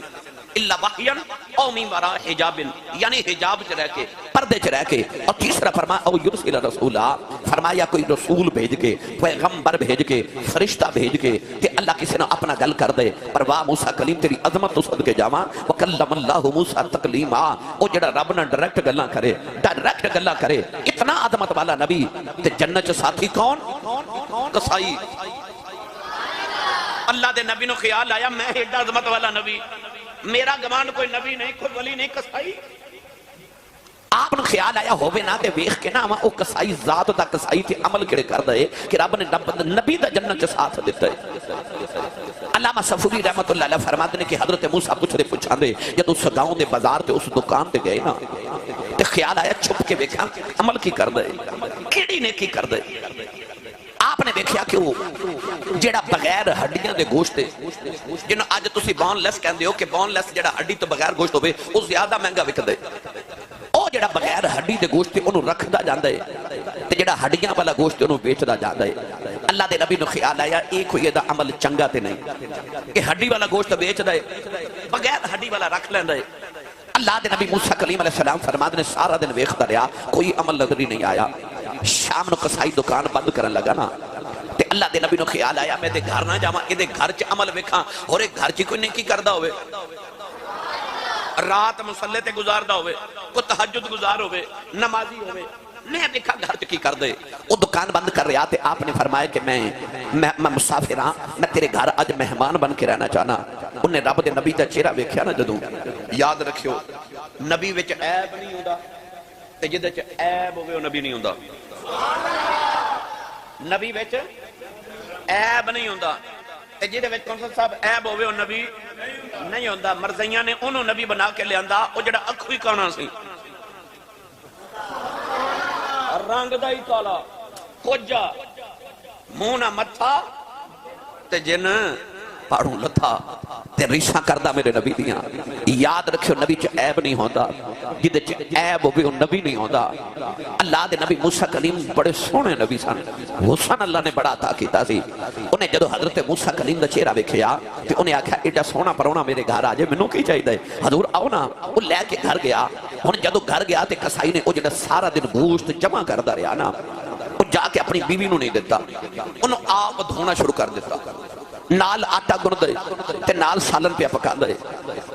الا وحیا او من وراء حجاب یعنی حجاب چ رہ کے پردے چ رہ کے. اور تیسرا فرمایا او یرسل رسولا. فرمایا کوئی رسول بھیج کے پیغمبر بھیج کے فرشتہ بھیج کے تے اللہ کسی نے اپنا گل کر دے. پر واہ موسیٰ کلیم تیری عظمت تو صدقے جاواں وکلم اللہ موسیٰ تکلیما. او جڑا رب نے ڈائریکٹ گلاں کرے ڈائریکٹ گلاں کرے اتنا عظمت والا نبی تے جنت چ ساتھی کون؟ کسائی. اللہ دے نبی نو خیال آیا میں ایڈا عظمت والا نبی، میرا گمان کوئی نبی نہیں، کوئی ولی نہیں، کسائی۔ آپ نے خیال آیا ہووے نا تے ویکھ کے نا او کسائی ذات دا کسائی تے عمل کڑے کردا ہے کہ رب نے نبی دا جنت چ ساتھ دیتا ہے۔ علامہ صفوری رحمت اللہ علیہ فرماتے ہیں کہ حضرت موسیٰ پوچھان دے جب اس گاؤں دے بازار تے اس دکان تے گئے نا تے خیال آیا چھپ کے ویکھا عمل کی کردا ہے، کیڑی نیکی کردا ہے۔ آپ نے دیکھیا کہ وہ جڑا بغیر ہڈیاں دے گوشت جنہوں آج تسی بون لیس کہندے ہو کہ بون لیس جڑا ہڈی تو بغیر گوشت ہوئے وہ زیادہ مہنگا وکدا ہے، او جڑا بغیر ہڈی دے گوشت تے انہوں رکھدا جاندا ہے تے جڑا ہڈیاں والا گوشت انہوں بیچدا جاندا ہے۔ اللہ دے نبی نو خیال آیا ایک ہوئی دا عمل چنگا تے نہیں کہ ہڈی والا گوشت بیچدا ہے بغیر ہڈی والا رکھ لیندا ہے۔ اللہ دے نبی موسیٰ کلیم علیہ السلام فرماتے نے سارا دن ویکھدا رہیا کوئی عمل نظر ہی نہیں آیا۔ شام نو کسائی دکان بند کرن لگا نا تے اللہ دے نبی نو خیال آیا میں دے گھر نہ جاواں اے دے گھر چ عمل ویکھاں اور ایک گھر چ کوئی نیکی کردا ہوئے، رات مصلی تے گزاردا ہوئے، کوئی تہجد گزار ہوئے، نمازی ہوئے، میں دیکھا گھر چ کی کر دے۔ وہ دکان بند کر رہا تے آپ نے فرمایا کہ میں مسافر ہاں، میں تیرے گھر اج مہمان بن کے رہنا چاہنا۔ انہیں رب دے نبی دا چہرہ ویکھیا نا جدوں، یاد رکھیو نبی وچ عیب نہیں ہوندا تے جدے چ عیب ہوئے وہ نبی نہیں ہوندا۔ نبی وچ عیب نہیں ہوندا تے جدے وچ کونسل صاحب عیب ہوئے وہ نبی نہیں ہوندا۔ مرزیاں نے انہوں نبی بنا کے لیاندا او جڑا اکھوں ہی کانا سی، رنگ دا ہی کالا، کوجا، منہ نہ متھا تے جن پاڑوں لتھا تے ریشاں کردہ میرے نبی دیاں۔ یاد رکھو نبی چ عیب نہیں ہوندا، جدے چ عیب ہوئے وہ نبی نہیں ہوندا۔ اللہ دے نبی موسیٰ کلیم بڑے سونے نبی سن، حسن اللہ نے بڑا عطا کیتا سی۔ انہیں جدو حضرت موسیٰ کلیم دا چہرہ ویکھیا تے انہیں آکھا ایڈا سونا پرونا میرے گھر آجے منوں کی چاہیے حضور آؤ نا۔ وہ لے کے گھر گیا، انہیں جدو گھر گیا تے کسائی نے وہ جڑا سارا دن گوشت جمع کردا رہیا نا وہ جا کے اپنی بیوی نو نہیں دیتا، انہوں آپ دھونا شروع کر دیتا، نال آٹا گن دے تے نال سالن پہ پکا دے۔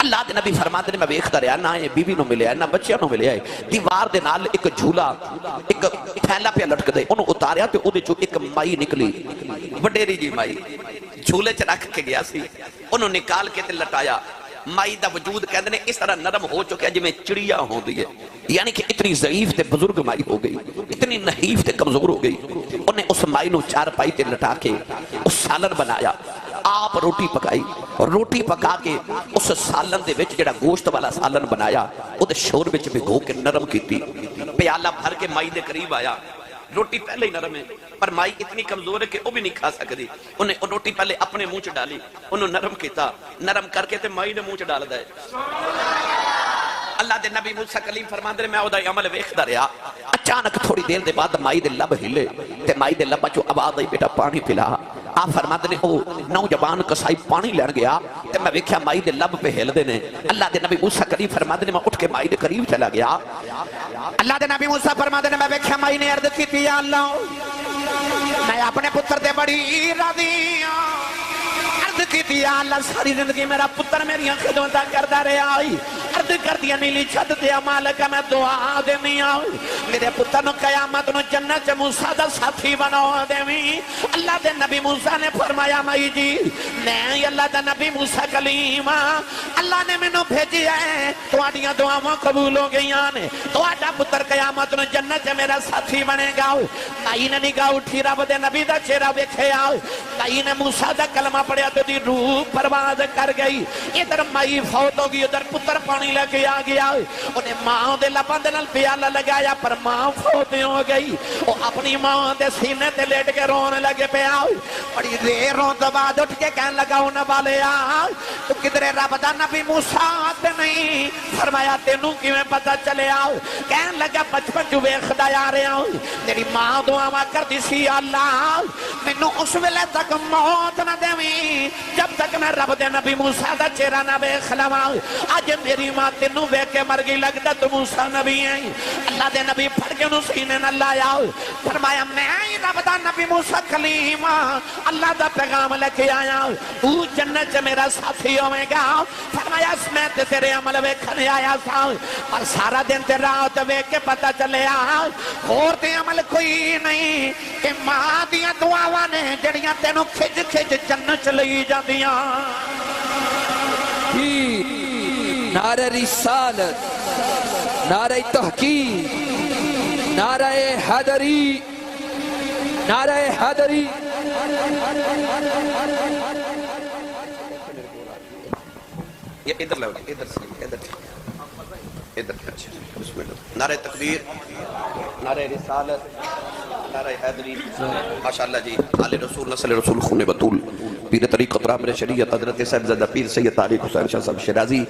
اللہ دے نبی فرماتے نے میں ویکھدا رہیا نہ یہ بیوی نو ملیا نہ بچیاں نو ملیا، دیوار دے نال ایک جھولا ایک تھیلا پہ لٹک دے، انہوں اتاریا تے اودے چوں ایک مائی نکلی، وڈیری جی مائی جھولے چ رکھ کے گیا سی، انہوں نکال کے تے لٹایا۔ مائی دا وجود کہندے نے اس طرح نرم ہو چکا جویں چڑیا ہوندی ہے، یعنی کہ اتنی ضعیف تے بزرگ مائی ہو گئی، اتنی نحیف تے کمزور ہو گئی۔ انہیں اس مائی نو چار پائی تے لٹا کے اس سالن بنایا، آپ روٹی پکائی، روٹی پکا کے اس سالن دے وچ جڑا گوشت والا سالن بنایا او دے شور وچ بھگو کے نرم کیتی، پیالہ بھر کے مائی دے قریب آیا۔ روٹی پہلے ہی نرم ہے پر مائی اتنی کمزور ہے کہ وہ بھی نہیں کھا سکتی، انہیں روٹی پہلے اپنے منہ چ ڈالی، انہوں نرم کیتا، نرم کر کے تے مائی نے منہ چ ڈال دے۔ اللہ دے نبی موسیٰ کلیم فرماندے میں او دا عمل ویکھدا رہیا، اچانک تھوڑی دیر دے بعد مائی دے لب ہلے تے مائی دے لباں چوں آواز آئی بیٹا پانی پلا۔ آپ فرماتے نے او نوجوان کسائی پانی لین گیا تے میں ویکھیا مائی دے لب پہ ہلدے نے۔ اللہ دے نبی موسیٰ کلیم فرماتے نے میں اٹھ کے مائی دے قریب چلا گیا۔ اللہ دے نبی موسیٰ فرماتے نے میں ویکھیا مائی نے عرض کیتی یا اللہ میں اپنے پتر دے بڑی راضی ہاں، عرض کیتی یا اللہ ساری زندگی میرا پتر میری خدمت کردا رہیا، عرض کر دیا نیلی چھت دیا مالکہ میں دعا دینی آؤں میرے پتر نو قیامت نو جنت موسیٰ دا ساتھی بناو دیویں۔ اللہ دے نبی موسیٰ نے فرمایا مائی جی میں اللہ دا نبی موسیٰ کلیم اللہ نے میں نو بھیجی ہے، تواڈیاں دعاواں قبول ہو گئیاں نے، تواڈا پتر قیامت نو جنت میرا ساتھی بنے گا۔ مائی نے نگاہ اٹھی رب دے نبی دا چہرہ ویکھیا، مائی نے موسیٰ دا کلمہ پڑھیا تو دی روح پرواز کر گئی۔ ادھر مائی فوت ہو گئی، ادھر پتر پانی لے کے آ گیا، انہیں ماں دے لباں دے نال پیالہ لگایا پر ماں فوت ہو گئی۔ وہ اپنی ماں دے سینے تے لیٹ کے رونے لگے پیا، بڑی دیر رون تو بعد اٹھ کے کہنے لگا انہاں والیا تو کدھر رب دا نبی موسیٰ تے نہیں؟ فرمایا تینوں کیویں پتہ چلیا؟ کہنے لگا بچپن جو ویکھدا آ رہا ہوں میری ماں دعاواں کردی سی اللہ مینوں اس ویلے تک موت نہ دیویں جب تک میں رب دے نبی موسیٰ دا چہرہ نہ ویکھ لواں۔ اج میری ماں ماں تینوں ویکھ کے مر گئی لگدا تو موسیٰ نبی ہے اللہ دے نبی پھڑ کے انہوں سینے نہ لایا فرمایا میں رب دا نبی موسیٰ کلیم اللہ دا پیغام لے کے آیا تو جنت میرا ساتھی ہوئے گا فرمایا اس میں تیرے عمل ویکھنے آیا تھا اور سارا دن تے رات ویکھ کے پتہ چلے اور تے عمل کوئی نہیں کہ ماں دیاں دعاواں نے جڑیاں تینوں کھج کھج جنت چلی جاندیاں نعرہ رسالت نعرہ تحقیق نعرہ حیدری نعرہ حیدری یہ ادھر لو ادھر بسم اللہ نعرہ تکبیر نعرہ رسالت نعرہ حیدری ماشاءاللہ جی آل رسول نسل رسول خون بطول پیر طریقت رامر شریعت حضرت صاحب زدہ پیر سید طارق حسین شاہ صاحب شرازی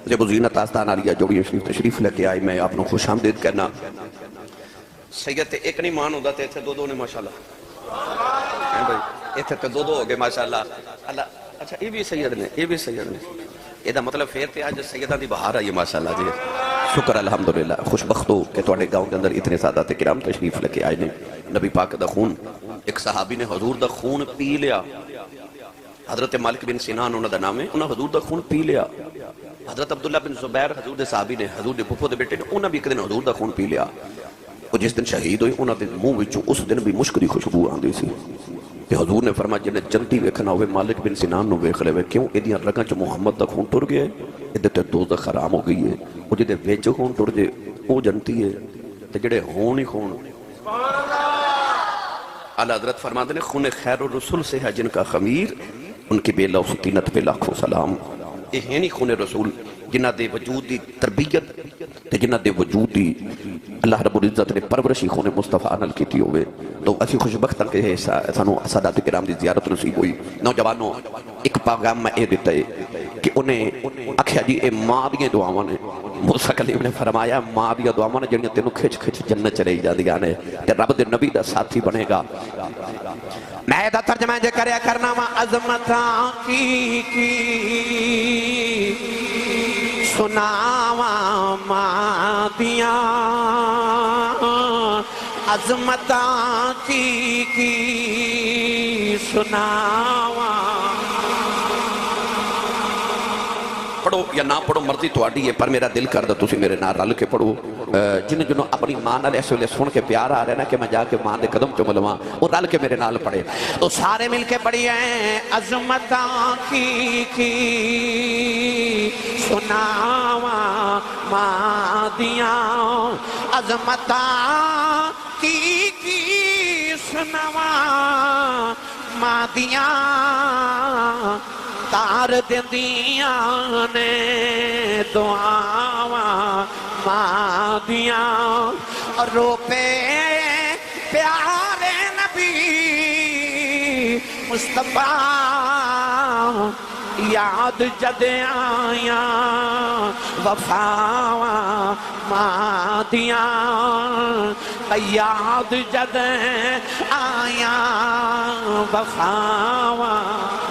زیب و زینت آستان علیہ جوڑی تشریف لے کے آئی میں آپ نے خوش آمدید کرنا سید تے ایک نہیں مان ہوتا تھے دو نے ماشاءاللہ ایتھے تے دو ہو گئے ماشاءاللہ اللہ اچھا یہ بھی سید نے یہ دا مطلب پھر تے آج سیدہ دی بہار آئی ماشاءاللہ جی شکر الحمدللہ خوشبخت ہو کہ تواڈے گاؤں کے اندر اتنے سادات کرام تشریف لے کے آئے نے نبی پاک دا خون ایک صحابی نے حضور دا خون پی لیا حضرت مالک بن سنان انہوں دا نام ہے انہوں حضور دا خون پی لیا حضرت عبداللہ بن زبیر حضور دے صحابی نے حضور دے پھپھو دے بیٹے نے انہوں بھی ایک دن حضور دا خون پی لیا وہ جس دن شہید ہوئی انہوں دے منہ وچوں اس دن بھی مشک دی خوشبو آندی سی کہ حضور نے فرمایا جنہیں جنتی ویکھنا ہوئے مالک بن سنان نو ویکھ لے کیوں ایدیاں رگاں چ محمد دا خون ٹر گیا ہے ادھر تے دوزخ حرام ہو گئی ہے وہ جدے وچ خون ٹر جے وہ جنتی ہے تے جڑے ہون ہی خون اعلیٰ حضرت فرماتے ہیں خون خیر الرسول سے ہے جن کا خمیر ان کی بے لوث طینت پہ لاکھوں سلام یہ ہے نہیں خون رسول جنہ دے وجود دی تربیت تے جنہ دے وجود دی اللہ رب العزت نے پرورشی خون مصطفیٰ نال کیتی ہوئے تو اسی خوشبخت کہ سانو سادات کرام دی زیارت نصیب ہوئی نوجوانوں ایک پیغام میں اے دیتا ہے کہ انہیں اکھیا جی اے ماں دیاں دعاواں نے موسیٰ کلیم نے فرمایا ماں دیاں دعاواں نے جنہیں تینوں کھچ کھچ جنت چلے جاندیاں نے تے رب دے نبی دا ساتھی بنے گا میں دا ترجمہ جے کریا کرنا وا عظمتاں کی سناواں ماں دیاں عظمتاں کی سناواں پڑھو یا نہ پڑھو مرضی تواڈی ہے پر میرا دل کردا تسی میرے نال رل کے پڑھو جنوں اپنی ماں نال اس ویلے سن کے پیار آ رہا ہے نا کہ میں جا کے ماں دے قدم چوم لواں وہ رل کے میرے نال پڑھے تو سارے مل کے پڑھیے عظمتاں کی سناواں ماں دیاں عظمتاں کی سناواں ماں دیاں تار دیندیاں نے دعاواں ماں دیاں رو پے پیارے نبی مصطفیٰ یاد جد آیاں وفاواں ماں دیاں یاد جد آیاں وفاواں